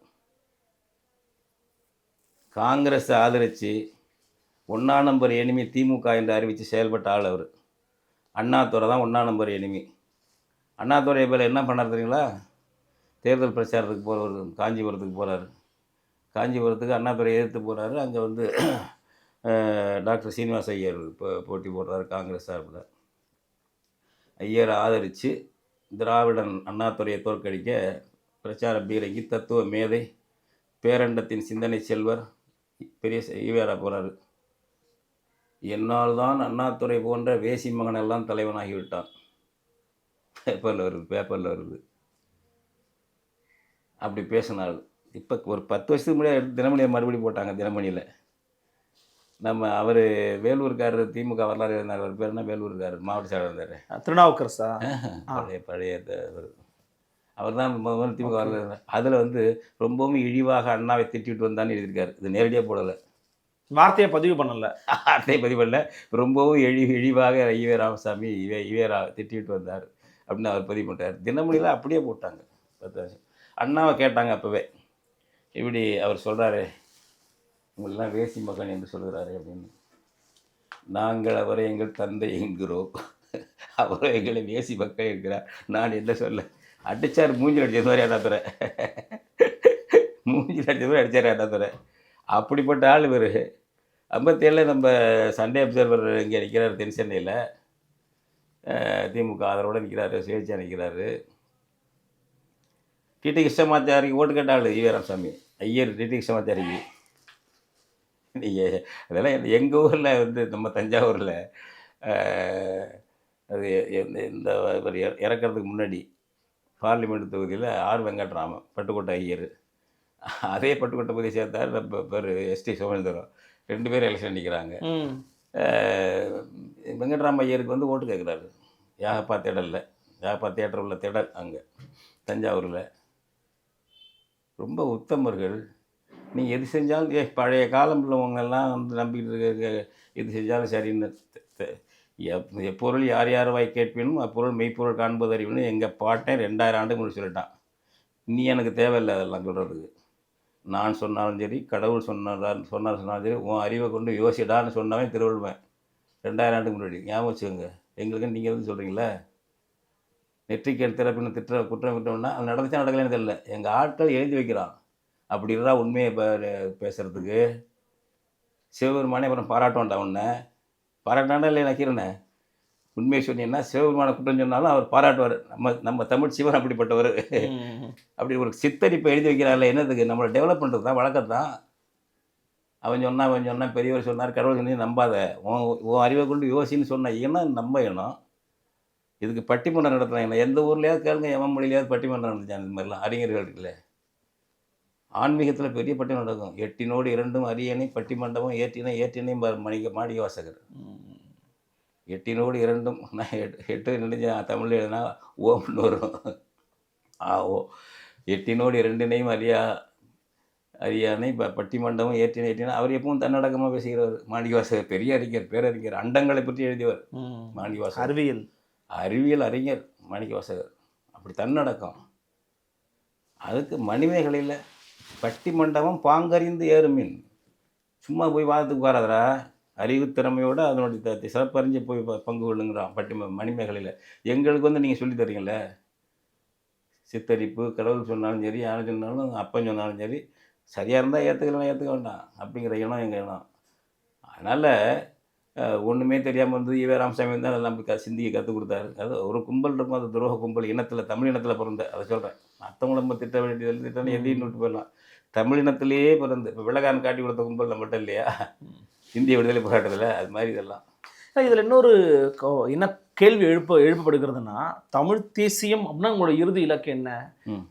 காங்கிரஸ் ஆதரித்து 1ஆம் நம்பர் எனிமி திமுக என்று அறிவித்து செயல்பட்ட ஆள் அவர். அண்ணாதுரை தான் 1ஆம் நம்பர் எனிமி. அண்ணாதுரை பேர் என்ன பண்ணார் தெரியுங்களா? தேர்தல் பிரச்சாரத்துக்கு போகிறவர் காஞ்சிபுரத்துக்கு போகிறாரு. காஞ்சிபுரத்துக்கு அண்ணாதுரை எதிர்த்து போகிறாரு. அங்கே வந்து டாக்டர் சீனிவாச ஐயர் போட்டி போடுறாரு காங்கிரஸ் சார்பில். ஐயரை ஆதரித்து திராவிடன் அண்ணாதுரையை தோற்கடிக்க பிரச்சார பீரங்கி தத்துவ மேதை பேரண்டத்தின் சிந்தனை செல்வர் பெரிய ஈவேரா போகிறாரு. என்னால் தான் அண்ணாதுரை போன்ற வேசி மகனெல்லாம் தலைவனாகிவிட்டான். பேப்பரில் வருது. அப்படி பேசினாள். இப்போ ஒரு 10 வருஷத்துக்கு முன்னாடி தினமணியை மறுபடியும் போட்டாங்க. தினமணியில் நம்ம அவர் வேலூர்காரர், திமுக வரலாறு இருந்தார். அவர் பேர் என்ன? வேலூர்காரர், மாவட்ட செயலர் இருந்தார். திருநாவுக்கரசா? பழைய அவர் தான் முதல்ல திமுக வரலாறு. அதில் வந்து ரொம்பவும் இழிவாக அண்ணாவை திட்டிட்டு வந்தான்னு எழுதியிருக்காரு. இது நேரடியாக போடலை, வார்த்தையை பதிவு பண்ணலை. வார்த்தையை பதிவு பண்ணல. ரொம்பவும் இழிவாக ஈவே ராமசாமி ஈவேரா திட்டிட்டு வந்தார் அப்படின்னு அவர் பதிவு பண்ணுறார். தினமணியில் அப்படியே போட்டாங்க. 10 வருஷம் அண்ணாவை கேட்டாங்க. அப்போவே இப்படி அவர் சொல்கிறாரு, உங்களெல்லாம் வேசி மகன் என்று சொல்கிறாரு அப்படின்னு. நாங்கள் அவரை எங்கள் தந்தை என்கிறோம், அவரை எங்களை வேசி மக்கள் இருக்கிறார். நான் என்ன சொல்ல? அடித்தார், மூஞ்சில் அடித்தது மாதிரி அண்ணாதுரை. மூஞ்சில் அடித்தது மாதிரி அடித்தார் அண்ணாதுரை. அப்படிப்பட்ட ஆள் இவர். 57 நம்ம சண்டே அப்சர்வர் இங்கே நிற்கிறார், தென் சென்னையில். திமுக ஆதரவோடு நிற்கிறாரு, சுயேட்சையாக நிற்கிறாரு. டிடி கிருஷ்ணமாச்சாரிக்கு ஓட்டு கேட்ட ஆள் ஈவே ராமசாமி ஐயர். டிடி கிருஷ்ணமாச்சாரிக்கு நீங்கள் அதெல்லாம் எங்கள் ஊரில் வந்து நம்ம தஞ்சாவூரில் அது இந்த இறக்கிறதுக்கு முன்னாடி பார்லிமெண்ட் தொகுதியில் ஆர் வெங்கட்ராமன் பட்டுக்கோட்டை ஐயர், அதே பட்டுக்கோட்டை பகுதியை சேர்த்தார் நம்ம பேர் எஸ்டி சோமேந்திரம். 2 பேரும் எலெக்ஷன் நிற்கிறாங்க. வெங்கட்ராம ஐயருக்கு வந்து ஓட்டு கேட்குறாரு. யாகப்பா திடலில், யாகப்பா தியேட்டர் உள்ள திடல் அங்கே தஞ்சாவூரில். ரொம்ப உத்தமர்கள். நீங்கள் எது செஞ்சாலும் பழைய காலம் உள்ளவங்கெல்லாம் வந்து நம்பிக்கிட்டு இருக்க, எது செஞ்சாலும் சரின்னு. எப்பொருள் யார் யார் வாய் கேட்பினும் அப்பொருள் மெய்ப்பொருள் காண்பது அறிவுன்னு எங்கள் பாட்டேன் 2000 ஆண்டு முன்னாடி சொல்லிட்டான். நீ எனக்கு தேவையில்லை அதெல்லாம் சொல்கிறதுக்கு. நான் சொன்னாலும் சரி, கடவுள் சொன்னாலும் சரி, உன் அறிவை கொண்டு யோசிடான்னு சொன்னவன் திருவள்ளுவன் 2000 ஆண்டுக்கு முன்னாடி. ஞாபகம் வச்சுக்கோங்க. எங்களுக்கு நீங்கள் எதுவும் சொல்கிறீங்களா? நெற்றிக்கண் திறப்பின்னு குற்றம் விட்டோம்னா அது நடந்துச்சா நடக்கலன்னு தெரியல. எங்கள் ஆட்கள் எழுதி வைக்கிறான். அப்படி இருந்தால் உண்மையை பேசுகிறதுக்கு சிவபெருமானே அப்புறம் பாராட்டுவான்டா. உன்னை பாராட்டாண்டா இல்லை நக்கிறேனே. உண்மையை சொன்னீங்கன்னா சிவபெருமான குற்றம் சொன்னாலும் அவர் பாராட்டுவார். நம்ம தமிழ் சிவன் அப்படிப்பட்டவர். அப்படி ஒரு சித்தரிப்பை எழுதி வைக்கிறாள். என்னதுக்கு? நம்மளை டெவலப் பண்ணுறது தான், வழக்கத்தான். அவன் சொன்னான், பெரியவர் சொன்னார், கடவுள் சொன்னி நம்பாத, உன் அறிவை கொண்டு யோசின்னு சொன்ன ஏன்னா நம்ப வேணும். இதுக்கு பட்டிமன்றம் நடத்துகிறாங்க. எந்த ஊர்லையாவது கேளுங்க, எவன் மொழியிலையாவது பட்டிமன்றம் நடந்துச்சான். இந்த மாதிரிலாம் அறிஞர்கள் இருக்குல்ல, ஆன்மீகத்தில் பெரிய பட்டினம் நடக்கும். எட்டினோடு இரண்டும் அரியணை பட்டிமண்டபம் ஏற்றினை ஏற்றினையும் மாணிக்க வாசகர். எட்டினோடு இரண்டும் நான் எட்டு நினைஞ்ச தமிழில் எழுதினா ஓம்னு வரும். ஓ எட்டினோடு இரண்டினையும் அரியானை பட்டிமண்டபம் ஏற்றினா அவர் எப்பவும் தன்னடக்கமாக பேசுகிறவர் மாணிக்கவாசகர். பெரிய அறிஞர், பேரறிஞர், அண்டங்களை பற்றி எழுதியவர் மாணிக்கவாசகர். அறிவியல் அறிஞர் மாணிக்கவாசகர். அப்படி தன்னடக்கம். அதுக்கு மணிமேகலையில் பட்டிமண்டபம் பாங்கறிந்து ஏறுமின். சும்மா போய் வாதத்துக்கு வராதரா, அறிவு திறமையோடு அதனுடைய சிறப்பறிஞ்சு போய் பங்கு கொள்ளுங்கிறான் மணிமேகலையில். எங்களுக்கு வந்து நீங்கள் சொல்லி தரீங்களே, சித்தரிப்பு, கடவுள் சொன்னாலும் சரி, யாரும் சொன்னாலும், அப்பன் சொன்னாலும் சரி, சரியாக இருந்தால் ஏற்றுக்கலாம், ஏற்றுக்க வேண்டாம் அப்படிங்கிற எண்ணம் எங்கள் எண்ணம். அதனால் ஒன்றுமே தெரியாமல் வந்து ஈவே ராமசாமி வந்து அதெல்லாம் சிந்திக்க கற்றுக் கொடுத்தாரு. அது ஒரு கும்பல் இருக்கும், அது துரோக கும்பல். இனத்தில், தமிழ் இனத்தில் பிறந்த, அதை சொல்கிறேன். மற்றவங்கள நம்ம திட்ட வேண்டியது திட்டம் எதையும் விட்டு போயிடலாம். தமிழினத்திலேயே பிறந்து இப்போ வெள்ளக்காரன் காட்டி கொடுத்த கும்பல் நம்மகிட்ட இல்லையா இந்திய விடுதலை போராட்டத்தில்? அது மாதிரி இதெல்லாம். இதில் இன்னொரு என்ன கேள்வி எழுப்பப்படுகிறதுனா, தமிழ் தேசியம் அப்படின்னா உங்களோட இறுதி இலக்கு என்ன?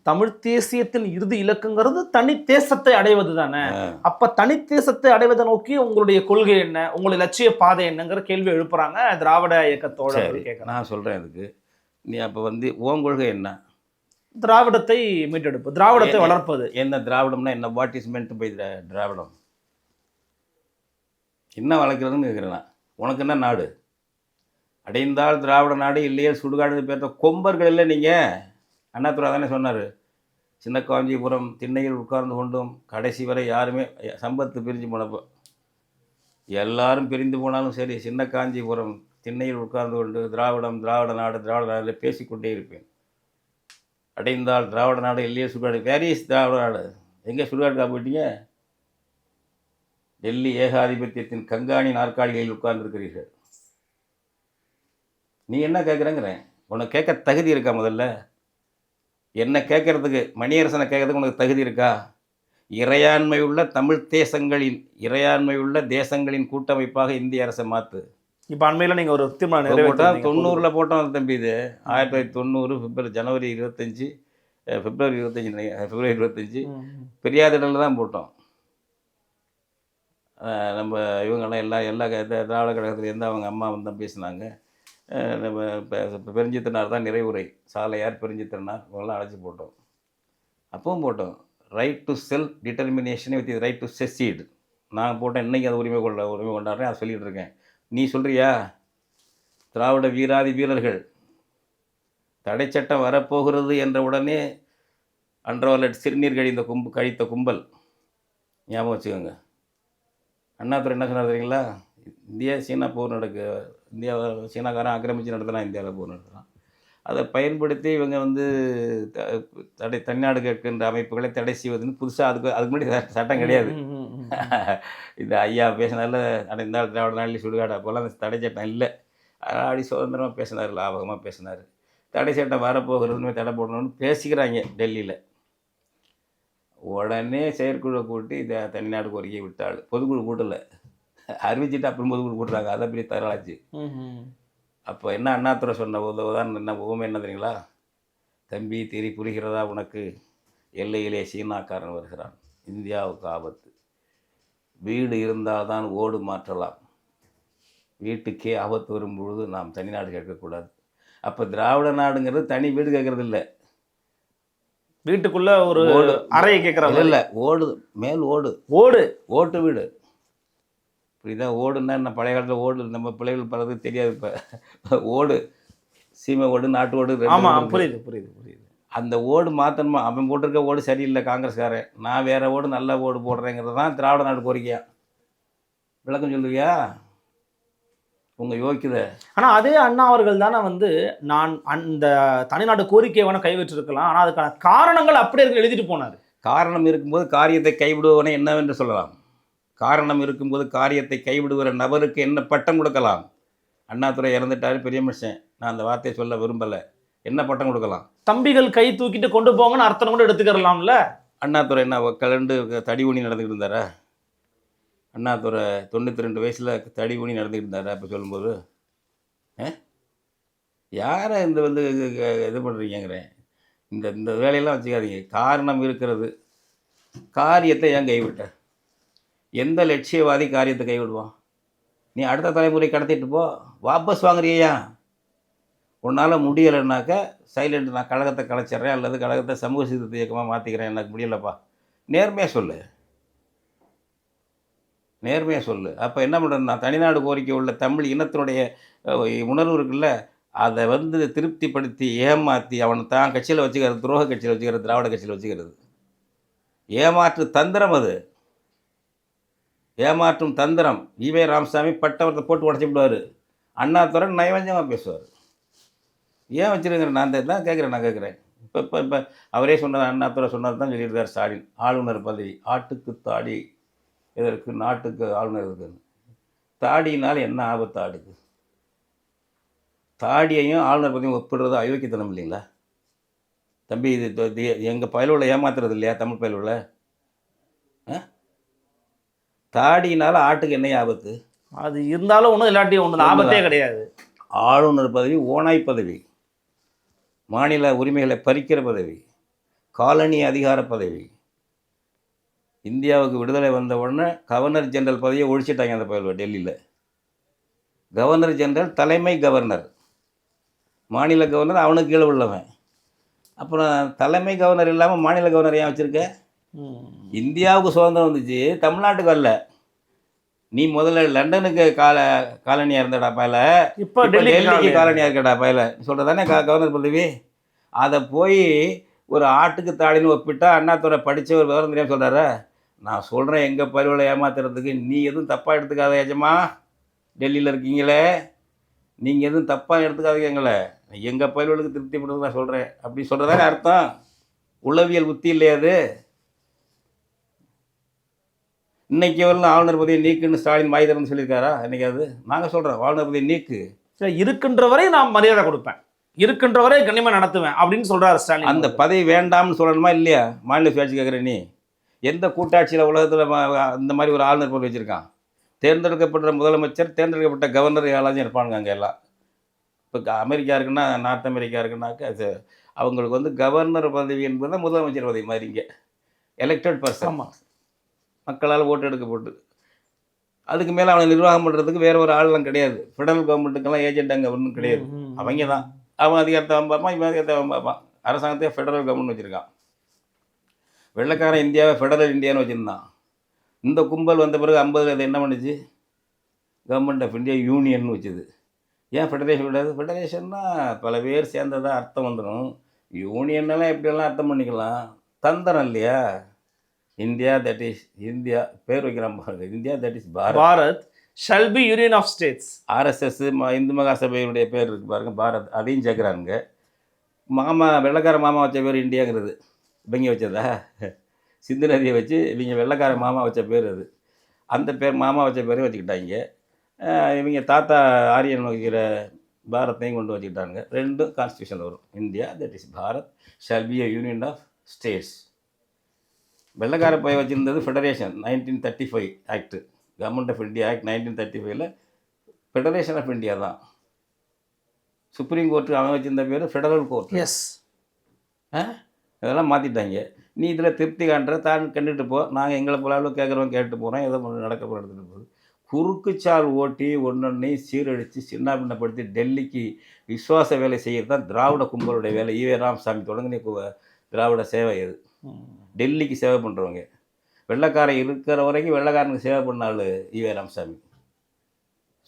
தமிழ் தேசியத்தின் இறுதி இலக்குங்கிறது தனி தேசத்தை அடைவது தானே. அப்ப தனி தேசத்தை அடைவதை நோக்கி உங்களுடைய கொள்கை என்ன, உங்களுடைய லட்சிய பாதை என்னங்கிற கேள்வி எழுப்புறாங்க திராவிட இயக்கத்தோட. கேட்க நான் சொல்றேன் இதுக்கு. நீ அப்ப வந்து உன் கொள்கை என்ன? திராவிடத்தை மீட்டெடுப்பு, திராவிடத்தை வளர்ப்பது. என்ன திராவிடம்னா என்ன? வாட் இஸ் மென்ட் பை திராவிடம்? என்ன வளர்க்குறதுன்னு கேட்குறேன். உனக்கு என்ன நாடு? அடைந்தால் திராவிட நாடு, இல்லையே சுடுகாடு பேர்த்த கொம்பர்கள் இல்லை நீங்கள். அண்ணாதுரை தானே சொன்னார். சின்ன காஞ்சிபுரம் திண்ணையில் உட்கார்ந்து கொண்டும் கடைசி வரை யாருமே சம்பத்து பிரிஞ்சு போனப்போ எல்லாரும் பிரிந்து போனாலும் சரி, சின்ன காஞ்சிபுரம் திண்ணையில் உட்கார்ந்து கொண்டு திராவிடம், திராவிட நாடு, திராவிட நாடு பேசிக்கொண்டே இருப்பேன். அடைந்தால் திராவிட நாடு, இல்லையே சுடுகாடு. பாரிஸ் திராவிட நாடு. எங்கே சுடுகாடுக்கா போயிட்டீங்க? டெல்லி ஏகாதிபத்தியத்தின் கங்காணி நாற்காலிகளில் உட்கார்ந்துருக்கிறீர்கள். நீ என்ன கேட்குறேங்கிறேன். உனக்கு கேட்க தகுதி இருக்கா? முதல்ல என்ன கேட்கறதுக்கு, மணியரசனை கேட்கறதுக்கு உனக்கு தகுதி இருக்கா? இறையாண்மை உள்ள தமிழ் தேசங்களின், இறையாண்மை உள்ள தேசங்களின் கூட்டமைப்பாக இந்திய அரசை மாற்று. இப்போ அண்மையில் நீங்கள் ஒரு தீர்மானம் போட்டால் 90 போட்டோம் தம்பி. இது 1990 ஜனவரி 25 பிப்ரவரி 25 பெரியாரிடலில் தான் போட்டோம். நம்ம இவங்கெல்லாம் எல்லா திராவிட கழகத்துலேருந்து அவங்க அம்மா வந்து தான் பேசினாங்க. நம்ம பெருஞ்சித்திரனார் தான் நிறைவுரை, சாலையார் பெருஞ்சித்திரனார் இவங்கெல்லாம் அழைச்சி போட்டோம். அப்பவும் போட்டோம். Right to self determination with right to secede. நான் போட்டேன். இன்றைக்கி அது உரிமை கொண்டாடுறேன். அதை சொல்லிகிட்டு இருக்கேன். நீ சொல்கிறியா? திராவிட வீராதி வீரர்கள் தடை சட்டம் வரப்போகிறது என்ற உடனே அன்றவர்கள் சிறுநீர் கழித்த கும்பல் ஞாபகம் வச்சுக்கோங்க. அண்ணாதுரை என்ன சொன்னார் தெரியுங்களா? இந்தியா சீனா போர் நடக்கு, இந்தியா சீனாக்காரன் ஆக்கிரமித்து நடத்தினா இந்தியாவில் போர் நடத்தினான். அதை பயன்படுத்தி இவங்க வந்து தனிநாடு கேட்கின்ற அமைப்புகளை தடை செய்வதுன்னு புதுசாக அதுக்கு முன்னாடி சட்டம் கிடையாது. இந்த ஐயா பேசினால அடைந்தால் திராவிட நாளில் சுடுகாடு, அப்போல்லாம் அந்த தடை சட்டம் இல்லை. அப்படி சுதந்திரமாக பேசினார், லாபகமாக பேசினார். தடை சட்டம் வரப்போகிறதுமே தடை போடணும்னு பேசிக்கிறாங்க டெல்லியில். உடனே செயற்குழு கூட்டி இதை தனிநாடு கோரிக்கையை விட்டாள். பொதுக்குழு கூட்டலை, அறிவிச்சுட்டு அப்புறம் பொதுக்குழு கூட்டுறாங்க. அதை அப்படி தரலாச்சு. அப்போ என்ன அண்ணாதுரை சொன்ன உதாரணம் என்ன, உவமை என்ன தெரியுங்களா? தம்பி திரி புரிகிறதா உனக்கு? எல்லையிலே சீனாக்காரன் வருகிறான், இந்தியாவுக்கு ஆபத்து. வீடு இருந்தால் தான் ஓடு மாற்றலாம், வீட்டுக்கே ஆபத்து வரும்பொழுது நாம் தனிநாடு கேட்கக்கூடாது. அப்போ திராவிட நாடுங்கிறது தனி வீடு கேட்கறது இல்லை, வீட்டுக்குள்ள ஒரு அறையை கேட்குறாங்க. இல்லை, ஓடு மேல் ஓடு, ஓட்டு வீடு. இப்படிதான் ஓடுன்னா என்ன? பழைய காலத்தில் ஓடு நம்ம பிள்ளைகள் பலருக்கு தெரியாது. இப்போ ஓடு, சீமை ஓடு, நாட்டு ஓடு. ஆமாம், புரியுது. அந்த ஓடு மாற்றணுமா? அவன் போட்டிருக்க ஓடு சரியில்லை காங்கிரஸ்காரன், நான் வேறு ஓடு நல்ல ஓடு போடுறேங்கிறது தான் திராவிட நாடு கோரிக்கையா? விளக்கம் சொல்லுவியா? உங்கள் யோக்கியதை. ஆனால் அதே அண்ணா அவர்கள் தானே வந்து நான் அந்த தனிநாடு கோரிக்கையை வேணால் கைவிட்டிருக்கலாம், ஆனால் அதுக்கான காரணங்கள் அப்படியே இருக்கு எழுதிட்டு போனார். காரணம் இருக்கும்போது காரியத்தை கைவிடுவவனே என்னவென்று சொல்லலாம். காரணம் இருக்கும்போது காரியத்தை கைவிடுகிற நபருக்கு என்ன பட்டம் கொடுக்கலாம்? அண்ணாதுரை இறந்துட்டார், பெரிய மனுஷன், நான் அந்த வார்த்தையை சொல்ல விரும்பலை. என்ன பட்டம் கொடுக்கலாம்? தம்பிகள் கை தூக்கிட்டு கொண்டு போங்கன்னு அர்த்தம் கூட எடுத்துக்கிறலாம்ல. அண்ணாதுரை என்ன கலண்டு தடி ஊனி நடந்துக்கிட்டு இருந்தாரா? அண்ணாதுரை 92 வயசில் தடி ஊனி நடந்துக்கிட்டு இருந்தாரா இப்போ சொல்லும்போது? யாரை இந்த வந்து இது பண்ணுறீங்கிறேன். இந்த வேலையெல்லாம் வச்சுக்காதீங்க. காரணம் இருக்கிறது, காரியத்தை ஏன் கைவிட்ட? எந்த லட்சியவாதி காரியத்தை கைவிடுவான்? நீ அடுத்த தலைமுறை கடத்திட்டு போ, வாபஸ் வாங்குறியா? உன்னால் முடியலைன்னாக்க சைலண்ட், நான் கழகத்தை கலைச்சிட்றேன் அல்லது கழகத்தை சமூக சீர்திருத்த இயக்கமாக மாற்றிக்கிறேன், எனக்கு முடியலப்பா, நேர்மையாக சொல்லு, நேர்மையாக சொல்லு. அப்போ என்ன பண்ணுறது, நான் தனிநாடு கோரிக்கை உள்ள தமிழ் இனத்தினுடைய உணர்வு இருக்குல்ல, அதை வந்து திருப்திப்படுத்தி ஏமாற்றி அவனை தான் கட்சியில் வச்சுக்கிறது, துரோக கட்சியில் வச்சுக்கிறது, திராவிட கட்சியில் வச்சுக்கிறது ஏமாற்று தந்திரம். அது ஏமாற்றும் தந்திரம். ஈவே ராமசாமி பட்டவரத்தை போட்டு உடச்சி விடுவார், அண்ணாதுரை நயவஞ்சமாக பேசுவார். ஏன் வச்சுருங்கிற நான் தான் கேட்குறேன், நான் கேட்குறேன். இப்போ அவரே சொன்னார், அண்ணாதுரை சொன்னது தான் சொல்லியிருக்கார் ஸ்டாலின், ஆளுநர் பதவி ஆட்டுக்கு தாடி இதற்கு நாட்டுக்கு ஆளுநர் இருக்குன்னு. தாடியினால் என்ன ஆபத்து ஆடுது? தாடியையும் ஆளுநர் பதவியும் ஒப்பிடுறது அயோக்கியத்தனம் இல்லைங்களா தம்பி? இது எங்கள் பயலுள்ள ஏமாத்துறது இல்லையா தமிழ் பயலுள்ள? தாடியினால் ஆட்டுக்கு என்ன ஆபத்து? அது இருந்தாலும் ஒன்றும் இல்லாட்டியும் ஒன்றும் ஆபத்தே கிடையாது. ஆளுநர் பதவி ஓனாய் பதவி, மாநில உரிமைகளை பறிக்கிற பதவி, காலனி அதிகார பதவி. இந்தியாவுக்கு விடுதலை வந்த உடனே கவர்னர் ஜெனரல் பதவியை ஒழிச்சிட்டாங்க அந்த பதவி டெல்லியில். கவர்னர் ஜெனரல் தலைமை கவர்னர், மாநில கவர்னர் அவனுக்கு கீழே உள்ளவன். அப்புறம் தலைமை கவர்னர் இல்லாமல் மாநில கவர்னர் ஏன் வச்சுருக்க? இந்தியாவுக்கு சுதந்திரம் வந்துச்சு, தமிழ்நாட்டுக்கு வரல. நீ முதல்ல லண்டனுக்கு காலனியாக இருந்தடா பயல, இப்போ டெல்லிக்கு காலனியாக இருக்கடா பயல சொல்கிறதானே கவர்னர் பதவி. அதை போய் ஒரு ஆட்டுக்கு தாடின்னு ஒப்பிட்டா அண்ணாதுரை படித்த ஒரு விவரம் தெரியாமல் சொல்கிறார. நான் சொல்கிறேன், எங்கள் பருவலை ஏமாத்துறதுக்கு நீ எதுவும் தப்பாக எடுத்துக்காத ஏஜமா, டெல்லியில் இருக்கீங்களே, நீங்கள் எதுவும் தப்பாக எடுத்துக்காதீங்க எங்களை, எங்கள் பருவலுக்கு திருப்திப்படுறது நான் சொல்கிறேன் அப்படி சொல்கிறதானே அர்த்தம். உளவியல் புத்தி இல்லையா அது? இன்னைக்கு வரலாம் ஆளுநர் பதவியை நீக்குன்னு ஸ்டாலின் வாய் திறந்து சொல்லியிருக்காரா? என்னைக்காவது? நாங்கள் சொல்கிறோம் ஆளுநர் பதவியை நீக்கு. சரி, இருக்கின்ற வரை நான் மரியாதை கொடுப்பேன், இருக்கின்ற வரை கண்ணியமாக நடத்துவேன் அப்படின்னு சொல்கிறார் ஸ்டாலின். அந்த பதவி வேண்டாம்னு சொல்லணுமா இல்லையா? மாநில சுயாட்சி கேட்குற நீ எந்த கூட்டாட்சியில் உலகத்தில் இந்த மாதிரி ஒரு ஆளுநர் பதவி வச்சுருக்கான்? தேர்ந்தெடுக்கப்பட்ட முதலமைச்சர், தேர்ந்தெடுக்கப்பட்ட கவர்னர் எல்லாத்தையும் இருப்பானுங்க அங்கே எல்லாம். இப்போ அமெரிக்கா இருக்குன்னா, நார்த் அமெரிக்கா இருக்குன்னாக்க அவங்களுக்கு வந்து கவர்னர் பதவி என்பது தான் முதலமைச்சர் பதவி மாதிரி. இங்கே எலெக்டட் பர்சன், மக்களால் ஓட்டு எடுக்கப்பட்டு, அதுக்கு மேலே அவனை நிர்வாகம் பண்ணுறதுக்கு வேறு ஒரு ஆள்லாம் கிடையாது. ஃபெடரல் கவர்மெண்ட்டுக்கெல்லாம் ஏஜென்ட் அங்கே ஒன்றும் கிடையாது. அவங்க தான் அவன் அதிகாரத்தை அவன் பார்ப்பான், இவன் அதிகாரத்தை அவன் பார்ப்பான். அரசாங்கத்தையே ஃபெடரல் கவர்மெண்ட் வச்சுருக்கான். வெள்ளைக்காரன் இந்தியாவை ஃபெடரல் இந்தியான்னு வச்சுருந்தான். இந்த கும்பல் வந்த பிறகு 50 அது என்ன பண்ணுச்சு? கவர்மெண்ட் ஆஃப் இந்தியா யூனியன் வச்சுது. ஏன் ஃபெடரேஷன் விடாது? ஃபெடரேஷன்னா பல பேர் சேர்ந்ததாக அர்த்தம் வந்துடும். யூனியன்னெல்லாம் எப்படியெல்லாம் அர்த்தம் பண்ணிக்கலாம், தந்திரம் இல்லையா? இந்தியா தட் இஸ் இந்தியா பேர் வைக்கிறான் பாருங்க, India that is Bharat shall be union of states. RSS இந்து மகாசபையுடைய பேர் இருக்குது பாருங்க, பாரத், அதையும் சேர்க்குறாங்க. மாமா வெள்ளைக்கார மாமா வச்ச பேர் இந்தியாங்கிறது இவங்க வச்சதா? சிந்து நதியை வச்சு இவங்க வெள்ளைக்கார மாமா வச்ச பேர் அது. அந்த பேர் மாமா வச்ச பேரே வச்சுக்கிட்டாங்க. இவங்க தாத்தா ஆரியன் வைக்கிற பாரத்தையும் கொண்டு வச்சுக்கிட்டாங்க. ரெண்டும் கான்ஸ்டியூஷன் வரும். India that is Bharat shall be a union of states. வெள்ளைக்கார பய வச்சுருந்தது federation 1935 act, government of India act 1935. Federation of India தான். சுப்ரீம் கோர்ட்டு அவன் வச்சுருந்த பேர் ஃபெடரல் கோர்ட். எஸ், இதெல்லாம் மாற்றிட்டாங்க. நீ இதில் திருப்தி காண்ற தான் கண்டுட்டு போ, நாங்கள் எங்களை போல கேட்குறவங்க கேட்டு போகிறோம், ஏதோ நடக்க போகிற எடுத்துகிட்டு போகுது. குறுக்குச்சால் ஓட்டி ஒன்றொன்னையும் சீரழித்து சின்ன பின்னப்படுத்தி டெல்லிக்கு விசுவாச வேலை செய்கிறது தான் திராவிட கும்பலுடைய வேலை. ஈவே ராமசாமி தொடங்கின திராவிட சேவை அது. டெல்லிக்கு சேவை பண்ணுறவங்க. வெள்ளைக்காரன் இருக்கிற வரைக்கும் வெள்ளைக்காரனுக்கு சேவை பண்ணாள் ஈவே ராமசாமி.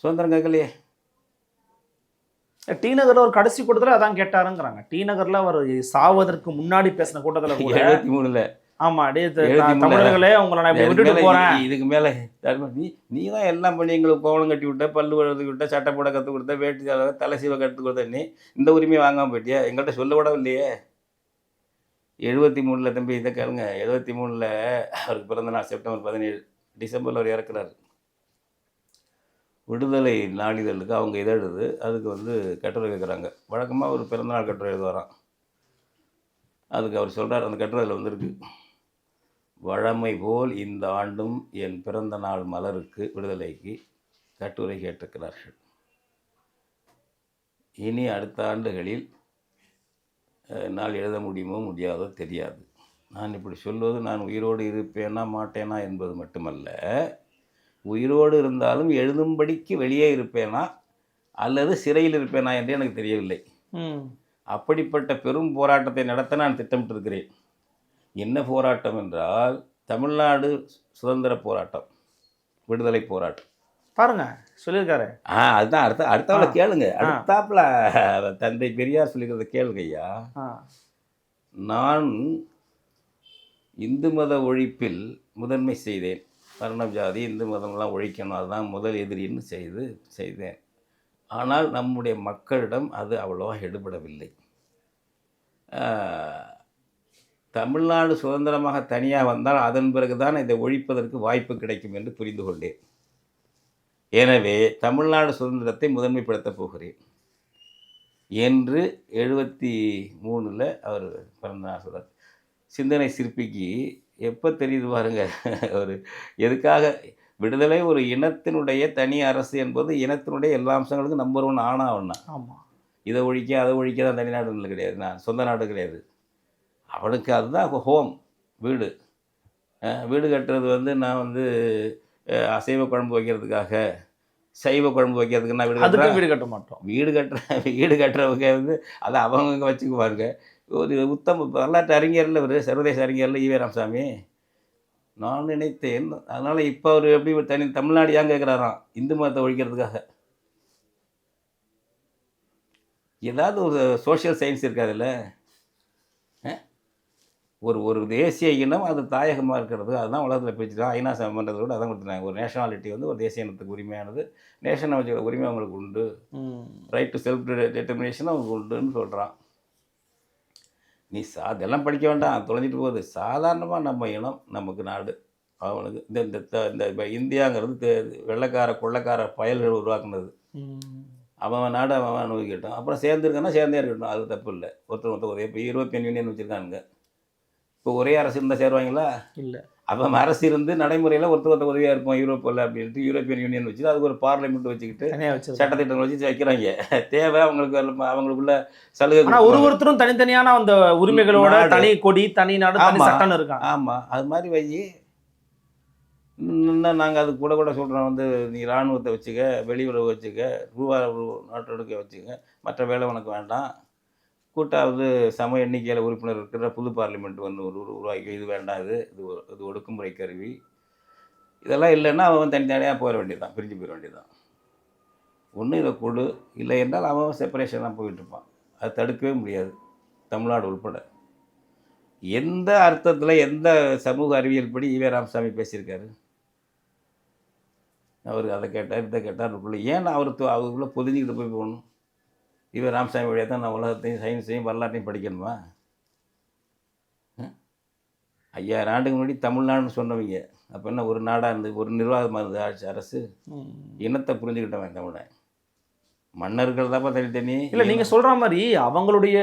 சுதந்திரம் கேட்கலையே. டி நகரில் ஒரு கடைசி கூட்டத்தில் அதான் கேட்டாருங்கிறாங்க. டி நகரில் அவர் சாவதற்கு முன்னாடி பேசின கூட்டத்தில் 73 ஆமாம், அப்படியே தமிழர்களே உங்களை நான் இப்படி விட்டுட்டு போகிறேன், இதுக்கு மேலே நீ தான் எல்லாம் பண்ணி எங்களுக்கு கோவலம் கட்டி விட்ட, பல்லு வளர்த்து விட்ட, சட்டைப்பட கற்றுக் கொடுத்த, வேட்டி தலை சீவை கற்றுக் கொடுத்த, நீ இந்த உரிமையை வாங்காமல் போயிட்டியா? எங்கள்கிட்ட சொல்ல விட இல்லையே. 73 தம்பி இதை கேளுங்க. 73 அவருக்கு பிறந்த நாள் செப்டம்பர் 17, டிசம்பரில் அவர் இறக்குறாரு. விடுதலை நாளிதழுக்கு அவங்க இதை எழுது, அதுக்கு வந்து கட்டுரை கேட்குறாங்க. வழக்கமாக ஒரு பிறந்தநாள் கட்டுரை எழுதுவாராம். அதுக்கு அவர் சொல்கிறார், அந்த கட்டுரையில் வந்துருக்கு, வழமை போல் இந்த ஆண்டும் என் பிறந்த நாள் மலருக்கு விடுதலைக்கு கட்டுரை கேட்டிருக்கிறார்கள். இனி அடுத்த ஆண்டுகளில் என்னால் எழுத முடியுமோ முடியாதோ தெரியாது. நான் இப்படி சொல்வது நான் உயிரோடு இருப்பேனா மாட்டேனா என்பது மட்டுமல்ல, உயிரோடு இருந்தாலும் எழுதும்படிக்கு வெளியே இருப்பேனா அல்லது சிறையில் இருப்பேனா என்று எனக்கு தெரியவில்லை. அப்படிப்பட்ட பெரும் போராட்டத்தை நடத்த நான் திட்டமிட்டிருக்கிறேன். என்ன போராட்டம் என்றால், தமிழ்நாடு சுதந்திர போராட்டம், விடுதலை போராட்டம். பாருங்க சொல்லியிருக்காரு. அதுதான் அடுத்தாப்புல கேளுங்க. அடுத்தாப்புல தந்தை பெரியார் சொல்லிக்கிறத கேளுங்க ஐயா. நான் இந்து மத ஒழிப்பில் முதன்மை செய்தேன். வர்ணம் ஜாதி இந்து மதம்லாம் ஒழிக்கணும், அதுதான் முதல் எதிரின்னு செய்தேன். ஆனால் நம்முடைய மக்களிடம் அது அவ்வளோவா எடுபடவில்லை. தமிழ்நாடு சுதந்திரமாக தனியாக வந்தால் அதன் பிறகு தான் இதை ஒழிப்பதற்கு வாய்ப்பு கிடைக்கும் என்று புரிந்து கொண்டேன். எனவே தமிழ்நாடு சுதந்திரத்தை முதன்மைப்படுத்தப் போகிறேன் என்று 73 அவர் பிறந்தார். சொல்கிறார். சிந்தனை சிற்பிக்கு எப்போ தெரியுது பாருங்க, ஒரு எதுக்காக விடுதலை ஒரு இனத்தினுடைய தனி அரசு என்பது இனத்தினுடைய எல்லா அம்சங்களுக்கும் நம்பர் 1 ஆனா. ஆமாம். இதை ஒழிக்க அதை ஒழிக்க தான் தனி நாடுகள் கிடையாது, நான் சொந்த நாடு கிடையாது. அவனுக்கு அதுதான் ஹோம், வீடு. வீடு கட்டுறது வந்து நான் வந்து அசைவ குழம்பு வைக்கிறதுக்காக, சைவ குழம்பு வைக்கிறதுக்கு நான் வீடு கட்ட மாட்டோம். வீடு கட்டுறவங்க வந்து அதை அவங்க வச்சுக்குவாங்க. ஒரு உத்தம வரலாற்று அறிஞரில் ஒரு சர்வதேச அறிஞரில் ஈவே ராமசாமி. நான் நினைத்தேன், அதனால் இப்போ அவர் எப்படி தமிழ்நாடு ஏன் கேட்குறாராம், இந்து மதத்தை ஒழிக்கிறதுக்காக. ஏதாவது ஒரு சோஷியல் சயின்ஸ் இருக்காதுல்ல. ஒரு தேசிய இனம் அது தாயகமாக இருக்கிறது, அதுதான் உலகத்தில் பேச்சுட்டான். ஐநா சம்பந்தத்தோடு அதான் கொடுத்துருந்தாங்க. ஒரு நேஷனாலிட்டி வந்து ஒரு தேசிய இனத்துக்கு உரிமையானது, நேஷனை வச்சுக்கிற உரிமை அவங்களுக்கு உண்டு, ரைட் டு செல்ஃப் டிட்டர்மினேஷன் அவங்களுக்கு உண்டுன்னு சொல்கிறான். நீ இதெல்லாம் படிக்க வேண்டாம், தொலைஞ்சிட்டு போகுது. சாதாரணமாக நம்ம இனம், நமக்கு நாடு, அவனுக்கு இந்த இப்போ இந்தியாங்கிறது வெள்ளைக்கார கொள்ளைக்கார பயல்கள் உருவாக்குனது. அவன் நாடு அவன் அனுபவிக்கட்டும், அப்புறம் சேர்ந்துருக்கான்னா சேர்ந்தே இருக்கட்டும், அது தப்பு இல்லை. ஒருத்தர் ஒரே இப்போ யூரோப்பியன் யூனியன் வச்சுருக்கானுங்க. இப்போ ஒரே அரசு இருந்தால் சேருவாங்களா? இல்லை. அவன் அரசு இருந்து நடைமுறையில் ஒருத்தர் உதவியாக இருப்போம் யூரோப்பில் அப்படின்ட்டு யூரோப்பியன் யூனியன் வச்சு அதுக்கு ஒரு பார்லிமெண்ட் வச்சுக்கிட்டு சட்டத்திட்டங்கள் வச்சு வைக்கிறாங்க. தேவை அவங்களுக்கு, அவங்களுக்குள்ள சலுகை. ஆனால் ஒருத்தரும் தனித்தனியான அந்த உரிமைகளோட தனி கொடி, தனி நாடு, தனி சட்டம் இருக்காங்க. ஆமாம், அது மாதிரி வை. இன்னும் நாங்கள் அது கூட சொல்கிறோம் வந்து, நீ இராணுவத்தை வச்சுக்க, வெளியுறவு வச்சுக்க, ரூபா நாட்டெடுக்க வச்சுக்க, மற்ற வேலை உனக்கு வேண்டாம். கூட்டாவது சம எண்ணிக்கையில் உறுப்பினர் இருக்கிற புது பார்லிமெண்ட் வந்து உருவாக்கி, இது வேண்டாம், இது ஒடுக்குமுறை கருவி, இதெல்லாம் இல்லைன்னா அவன் தனித்தனியாக போயிட வேண்டியதுதான், பிரிஞ்சு போயிட வேண்டியதுதான். ஒன்று இதை கொடு, இல்லை என்றால் அவன் செப்பரேஷனாக போயிட்டுருப்பான். அதை தடுக்கவே முடியாது, தமிழ்நாடு உள்பட. எந்த அர்த்தத்தில், எந்த சமூக அறிவியல் படி ஈவே ராமசாமி பேசியிருக்காரு? அவர் அதை கேட்டார், இதை கேட்டார், அதுக்குள்ளே ஏன் அவருக்குள்ளே பொதிஞ்சிக்கிட்டு போய் போகணும்? ஈவே ராமசாமி வழியாக தான் நான் உலகத்தையும் சயின்ஸையும் வரலாற்றையும் படிக்கணுமா? 5000 ஆண்டுக்கு முன்னாடி தமிழ்நாடுன்னு சொன்னவங்க, அப்போ என்ன ஒரு நாடாக இருந்து ஒரு நிர்வாகமாக இருந்தது ஆட்சி அரசு? இனத்தை புரிஞ்சுக்கிட்டவன் தமிழன். மன்னர்கள் தான் தனித்தனி. இல்லை, நீங்கள் சொல்கிற மாதிரி அவங்களுடைய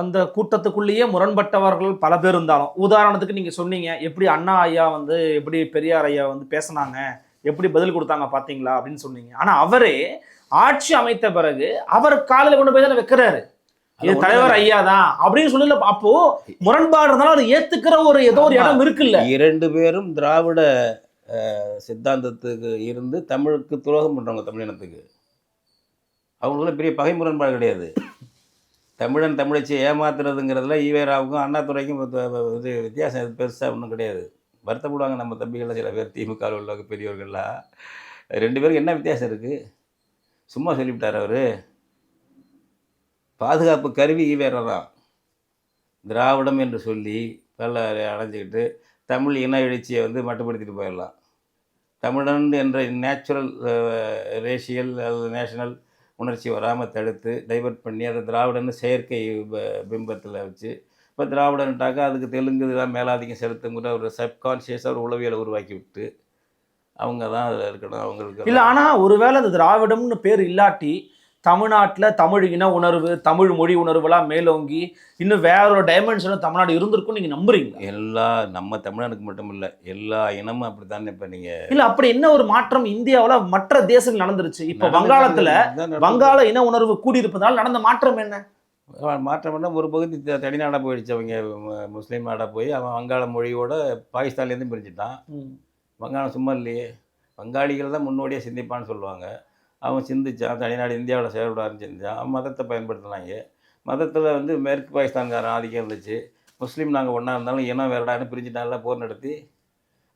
அந்த கூட்டத்துக்குள்ளேயே முரண்பட்டவர்கள் பல பேர் இருந்தாலும், உதாரணத்துக்கு நீங்கள் சொன்னீங்க எப்படி அண்ணா ஐயா வந்து எப்படி பெரியார் ஐயா வந்து பேசினாங்க, எப்படி பதில் கொடுத்தாங்க பார்த்தீங்களா அப்படின்னு சொன்னீங்க. ஆனால் அவரே ஆட்சி அமைத்த பிறகு அவர் காலையில் கொண்டு போய் தானே வைக்கிறாரு, இது தலைவர் ஐயா தான் அப்படின்னு சொல்லல. அப்போ முரண்பாடு இருந்தாலும் அதை ஏத்துக்கிற ஏதோ ஒரு இடம் இருக்குல்ல. 2 பேரும் திராவிட சித்தாந்தத்துக்கு இருந்து தமிழுக்கு துரோகம் பண்றவங்க, தமிழினத்துக்கு. அவங்களுக்குள்ள பெரிய பகை முரண்பாடு கிடையாது. தமிழன் தமிழச்சியை ஏமாத்துறதுங்கிறதுல ஈவேராவுக்கும் அண்ணாதுரைக்கும் இது வித்தியாசம் பெருசாக ஒன்றும் கிடையாது. வருத்தப்படுவாங்க நம்ம தம்பிகளில் சில பேர், திமுக உள்ள பெரியவர்கள்லாம். 2 பேருக்கு என்ன வித்தியாசம் இருக்குது? சும்மா சொல்லிவிட்டார் அவர். பாதுகாப்பு கருவி ஈவேரா தான். திராவிடம் என்று சொல்லி பல அடைஞ்சிக்கிட்டு தமிழ் இன எழுச்சியை வந்து மட்டுப்படுத்திட்டு போயிடலாம். தமிழன் என்ற நேச்சுரல் ரேஷியல் அல்லது நேஷனல் உணர்ச்சி வராமல் தடுத்து டைவர்ட் பண்ணி அதை திராவிடன்னு செயற்கை பிம்பத்தில் வச்சு, இப்போ திராவிடன்ட்டாக்கா அதுக்கு தெலுங்கு இதெல்லாம் மேலாதிக்கம் செலுத்துங்கிற ஒரு சப்கான்ஷியஸாக ஒரு உளவியலை உருவாக்கி விட்டு அவங்க தான் அதில் இருக்கணும். அவங்களுக்கு இல்லை. ஆனால் ஒருவேளை அந்த திராவிடம்னு பேர் இல்லாட்டி தமிழ்நாட்டில் தமிழ் இன உணர்வு, தமிழ் மொழி உணர்வுலாம் மேலோங்கி இன்னும் வேற ஒரு டைமென்ஷனும் தமிழ்நாடு இருந்திருக்கும் நீங்கள் நம்புறீங்க? நம்ம தமிழனுக்கு மட்டும் இல்லை, எல்லா இனமும் அப்படி தானே. இப்போ நீங்கள் இல்லை, அப்படி என்ன ஒரு மாற்றம் இந்தியாவில் மற்ற தேசங்கள் நடந்துருச்சு? இப்போ வங்காளத்தில் வங்காள இன உணர்வு கூடியிருப்பதால் நடந்த மாற்றம் என்ன? மாற்றம் பண்ணால் ஒரு பகுதி தனிநாடாக போயிடுச்சு. அவங்க முஸ்லீம் நாடாக போய் அவன் வங்காள மொழியோட பாகிஸ்தான்லேருந்து பிரிஞ்சுட்டான். வங்காளம் சும்மா இல்லையே, வங்காளிகள் தான் முன்னோடியாக சிந்திப்பான்னு சொல்லுவாங்க. அவன் சிந்திச்சான், தனிநாடு இந்தியாவில் செயல்படாருன்னு சிந்திச்சான். அவன் மதத்தை பயன்படுத்தினாங்க. மதத்தில் வந்து மேற்கு பாகிஸ்தான்காரன் ஆதிக்கம் இருந்துச்சு. முஸ்லீம் நாங்கள் ஒன்றா இருந்தாலும் இனம் வேறடான்னு பிரிஞ்சுட்டால போர் நடத்தி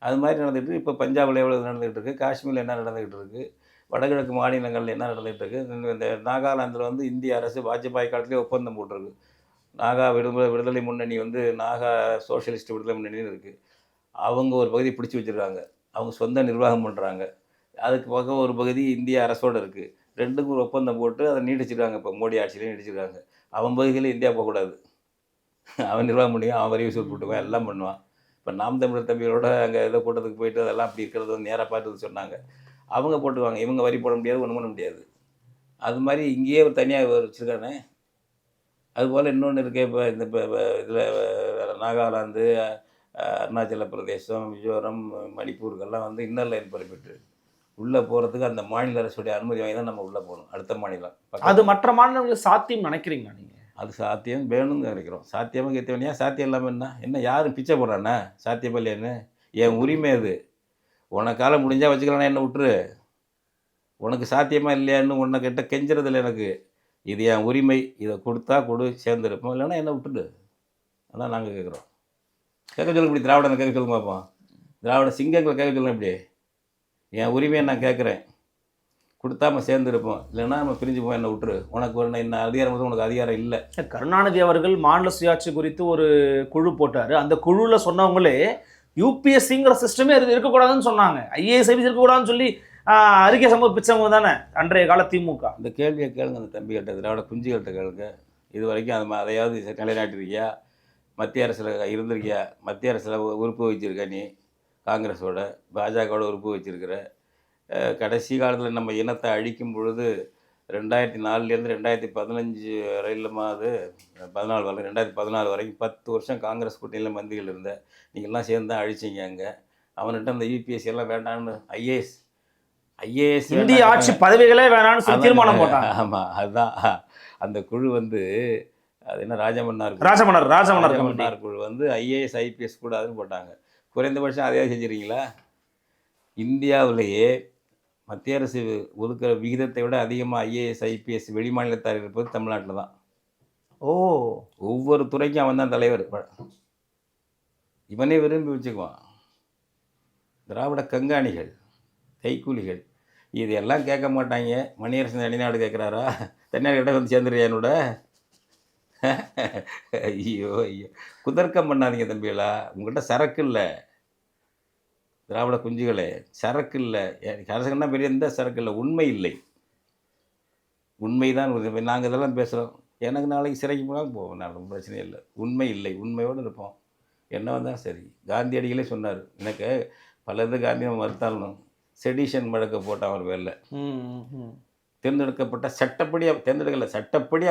அது மாதிரி நடந்துகிட்டு இப்போ பஞ்சாபில் எவ்வளோ நடந்துகிட்டு இருக்குது, காஷ்மீரில் என்ன நடந்துகிட்டு இருக்குது, வடகிழக்கு மாநிலங்களில் என்ன நடந்துகிட்டு இருக்குது. இந்த நாகாலாந்தில் வந்து இந்திய அரசு வாஜ்பாய் காலத்திலே ஒப்பந்தம் போட்டிருக்கு. நாகா விடுதலை முன்னணி வந்து நாகா சோஷியலிஸ்ட் விடுதலை முன்னணின்னு இருக்குது. அவங்க ஒரு பகுதி பிடிச்சி வச்சுருக்காங்க, அவங்க சொந்த நிர்வாகம் பண்ணுறாங்க. அதுக்கு பக்கம் ஒரு பகுதி இந்திய அரசோடு இருக்குது. ரெண்டுக்கும் ஒரு ஒப்பந்தம் போட்டு அதை நீடிச்சிருக்காங்க. இப்போ மோடி ஆட்சியிலையும் நீடிச்சிருக்காங்க. அவன் பகுதியில் இந்தியா போகக்கூடாது, அவன் நிர்வாகம் முடியும், அவன் வரி வசூல் போட்டுவான், எல்லாம் பண்ணுவான். இப்போ நாம் தமிழர் தம்பிகளோட அங்கே ஏதோ கூட்டத்துக்கு போயிட்டு அதெல்லாம் அப்படி இருக்கிறது வந்து நேராக பார்த்து சொன்னாங்க. அவங்க போட்டுவாங்க, இவங்க வரி போட முடியாது, ஒன்றும் பண்ண முடியாது. அது மாதிரி இங்கேயே ஒரு தனியாக வச்சுருக்கானே. அதுபோல் இன்னொன்று இருக்கே, இப்போ இந்த இப்போ இதில் நாகாலாந்து, அருணாச்சல பிரதேசம், மிசோரம், மணிப்பூருக்கெல்லாம் வந்து இன்னர் லைன் பெர்மிட்டு உள்ளே போகிறதுக்கு அந்த மாநில அரசுடைய அனுமதி வாங்கி தான் நம்ம உள்ளே போகணும். அடுத்த மாநிலம் அது மற்ற மாநிலங்களுக்கு சாத்தியம் நினைக்கிறீங்களா நீங்கள்? அது சாத்தியம் வேணும்னு நினைக்கிறோம். சாத்தியமாக கேட்டவனியா சாத்தியம் இல்லாமல் என்ன யாரும் பிச்சை போடுறானே சாத்தியம் இல்லையான்னு? என் உரிமை அது. உனக்கால முடிஞ்சால் வச்சுக்கலாம், என்ன விட்டுரு. உனக்கு சாத்தியமாக இல்லையான்னு உன்னை கிட்ட கெஞ்சுறதில்லை எனக்கு. இது என் உரிமை, இதை கொடுத்தா கொடு, சேர்ந்துருப்போம், இல்லைன்னா என்ன விட்டுடு. அதான் நாங்கள் கேட்குறோம். கேட்க சொல்லுங்க இப்படி, திராவிடனை கேட்க சொல்லுங்க பார்ப்போம். திராவிட சிங்கங்களை கேட்க சொல்லுங்க இப்படி. என் உரிமையை நான் கேட்குறேன், கொடுத்தா நம்ம சேர்ந்துருப்போம், இல்லைன்னா நம்ம பிரிஞ்சு போய் என்ன விட்டுரு. உனக்கு ஒரு என்ன அதிகாரம் வந்து உனக்கு அதிகாரம் இல்லை. கருணாநிதி அவர்கள் மாநில சுயாட்சி குறித்து ஒரு குழு போட்டார். அந்த குழுவில் சொன்னவங்களே யூபிஎஸ்சிங்கிற சிஸ்டமே இருக்கக்கூடாதுன்னு சொன்னாங்க. ஐஏஎஸ் ஐபிஎஸ் இருக்கக்கூடாதுன்னு சொல்லி அறிக்கை சமர்ப்பிச்சவங்க தானே அன்றைய கால திமுக. இந்த கேள்வியை கேளுங்க, அந்த தம்பி கிட்ட, திராவிட குஞ்சுகள்கிட்ட கேளுங்க. இது வரைக்கும் அது அதையாவது நிலைநாட்டிருக்கியா? மத்திய அரசில் இருந்திருக்கியா? மத்திய அரசில் உறுப்பு வச்சுருக்க நீ, காங்கிரஸோட பாஜகவோட உறுப்பு வச்சுருக்கிற. கடைசி காலத்தில் நம்ம இனத்தை அழிக்கும் பொழுது 2004 2015 வரையிலுமா, அது 14 வரை 2014 வரைக்கும் 10 வருஷம் காங்கிரஸ் கூட்டணியில் மந்திரிகள் இருந்த நீங்கள்லாம் சேர்ந்து தான் அழிச்சிங்க. அங்கே அவன்கிட்ட அந்த யூபிஎஸ்சி எல்லாம் வேண்டான்னு ஐஏஎஸ் இந்திய ஆட்சி பதவிகளே வேணான்னு தீர்மானம் போட்டாங்க. ஆமாம், அதுதான் அந்த குழு வந்து அது என்ன ராஜமன்னார் குழு வந்து ஐஏஎஸ் ஐபிஎஸ் கூடாதுன்னு போட்டாங்க. குறைந்தபட்சம் அதையே செஞ்சுருக்கீங்களா? இந்தியாவிலேயே மத்திய அரசு ஒதுக்குற விகிதத்தை விட அதிகமாக ஐஏஎஸ் ஐபிஎஸ் வெளிமாநிலத்தார் இருப்பது தமிழ்நாட்டில் தான். ஒவ்வொரு துறைக்கும் அவன் தான் தலைவர். இவனே விரும்பி வச்சுக்குவான். திராவிட கங்காணிகள், கைக்கூலிகள் இதெல்லாம் கேட்க மாட்டாங்க. மணியரசன் தனிநாடு கேட்குறாரா? தனிநாடு கிட்ட வந்து சேர்ந்துருயா என்னோட? ஐயோ குதர்க்கம் பண்ணாதீங்க தம்பிகளா. உங்கள்கிட்ட சரக்கு இல்லை, திராவிட குஞ்சுகளே, சரக்கு இல்லை. அரசுன்னா பெரிய எந்த சரக்கு இல்லை, உண்மை இல்லை. உண்மைதான். நாங்கள் இதெல்லாம் பேசுகிறோம். எனக்கு நாளைக்கு சிறைக்கு போனாலும் போவோம், நான் பிரச்சனை இல்லை. உண்மை இல்லை, உண்மையோடு இருப்போம். என்ன வந்தால் சரி. காந்தியடிகளே சொன்னார், எனக்கு பல இது காந்தி மறுத்தாலும் செடிஷன் வழக்கு போட்டான் அவர் பேரில். தேர்ந்தெடுக்கப்பட்ட சட்டப்படி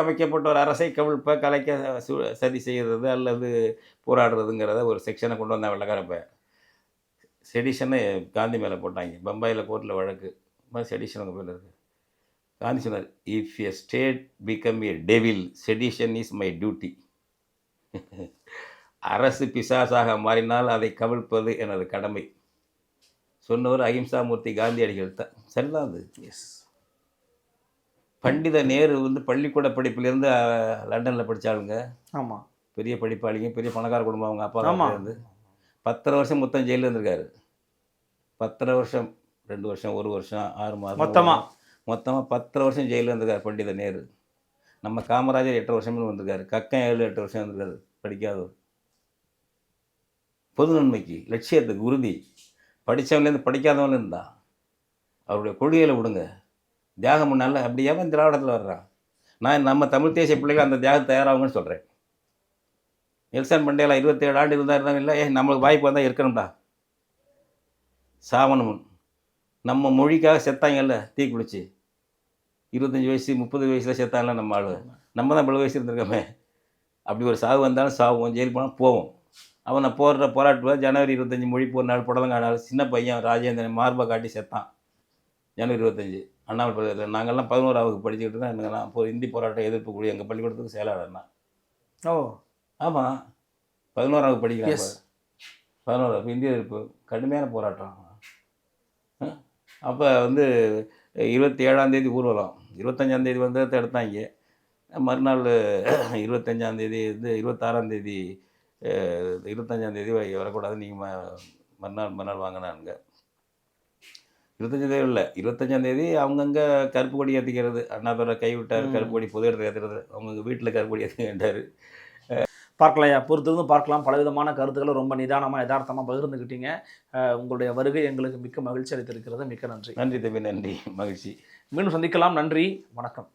அமைக்கப்பட்ட ஒரு அரசை கவிழ்ப்ப, கலைக்க, சதி செய்கிறது அல்லது போராடுறதுங்கிறத ஒரு செக்ஷனை கொண்டு வந்தான் வெள்ளக்காரப்ப. செடிஷனை காந்தி மேலே போட்டாங்க. பம்பாயில் கோர்ட்டில் வழக்கு. செடிஷன் உங்கள் பேரில் இருக்குது. காந்தி சொன்னார், if a state become a devil, sedition is my duty. அரசு பிசாசாக மாறினால் அதை கவிழ்ப்பது எனது கடமை சொன்னவர் அகிம்சா மூர்த்தி காந்தியடிகள் தான். சரிதான் அது. எஸ். பண்டித நேரு வந்து பள்ளிக்கூட படிப்பிலேருந்து லண்டனில் படித்தாளுங்க. ஆமாம். பெரிய படிப்பாளிங்க, பெரிய பணக்கார குடும்பம். அவங்க அப்பா இருந்து 10 வருஷம் மொத்தம் ஜெயிலில் இருந்திருக்காரு. 10 வருஷம், 2 வருஷம், 1 வருஷம், 6 மாதம், மொத்தமாக 10 வருஷம் ஜெயிலில் இருந்திருக்காரு பண்டித நேரு. நம்ம காமராஜர் 8 வருஷம்னு வந்திருக்காரு. கக்கன் 7-8 வருஷம் இருந்திருக்காரு படிக்காதவர். பொது நன்மைக்கு, லட்சியத்துக்கு உறுதி. படித்தவன்லேருந்து படிக்காதவன்ல இருந்தா அவருடைய கொள்கையில் விடுங்க. தியாகம் பண்ணால அப்படி ஏன் திராவிடத்தில் வர்றான்? நான் நம்ம தமிழ் தேசிய பிள்ளைகள் அந்த தியாகம் தயாராகுங்கன்னு சொல்கிறேன். நெல்சன் மண்டேலா 27 ஆண்டு இருந்தால் இல்லை, நம்மளுக்கு வாய்ப்பு வந்தால் இருக்கணும்டா, சாவணும். நம்ம மொழிக்காக செத்தாங்கல்ல தீ குளிச்சு, 25 வயசு 30 வயசில் செத்தாங்கல்ல நம்ம ஆளு. நம்ம தான் 70 வயசு இருந்திருக்கோமே. அப்படி ஒரு சாவு வந்தாலும் சாவோம், ஜெயில் போனால் போவோம். அவனை போராட்டுவார். ஜனவரி 25 மொழி போர் நாள் புடலங்கா நாள். சின்ன பையன் ராஜேந்திரன் மார்பை காட்டி செத்தான் ஜனவரி 25. அண்ணாமலை பல்கலைக்கழகத்தில் நாங்கள்லாம் 11ஆம் வகுப்பு படிச்சுக்கிட்டு தான் எங்கெல்லாம் இப்போ இந்தி போராட்டம் எதிர்ப்புக்கூடிய எங்கள் பள்ளிக்கூடத்துக்கு செயலாளர் தான். ஓ ஆமாம், 11ஆம் வகுப்பு படிக்கிறேன். எஸ் 11ஆம் வகுப்பு இந்திய எதிர்ப்பு கடுமையான போராட்டம். அப்போ வந்து 27ஆம் தேதி ஊர்வலம், 25ஆம் தேதி வந்து எடுத்தாங்க. மறுநாள் 25ஆம் தேதி வந்து 26ஆம் தேதி 25ஆம் தேதி வரக்கூடாது, நீங்கள் மறுநாள் வாங்கினானுங்க. 25ஆம் தேதி இல்லை, 25ஆம் தேதி அவங்கங்க கருப்பு கொடி ஏற்றிக்கிறது. அண்ணாதுரை கைவிட்டார், கருப்பு கொடி பொது இடத்துல ஏற்றுறது, அவங்கவுங்க வீட்டில் கருப்பு கொடி ஏற்றிக்கிட்டார். பார்க்கலையா, பொறுத்திருந்து பார்க்கலாம். பலவிதமான கருத்துக்களை ரொம்ப நிதானமாக யதார்த்தமாக பகிர்ந்துக்கிட்டீங்க. உங்களுடைய வருகை எங்களுக்கு மிக்க மகிழ்ச்சி அளித்திருக்கிறது. மிக்க நன்றி. நன்றி தம்பி, நன்றி, மகிழ்ச்சி. மீண்டும் சந்திக்கலாம். நன்றி, வணக்கம்.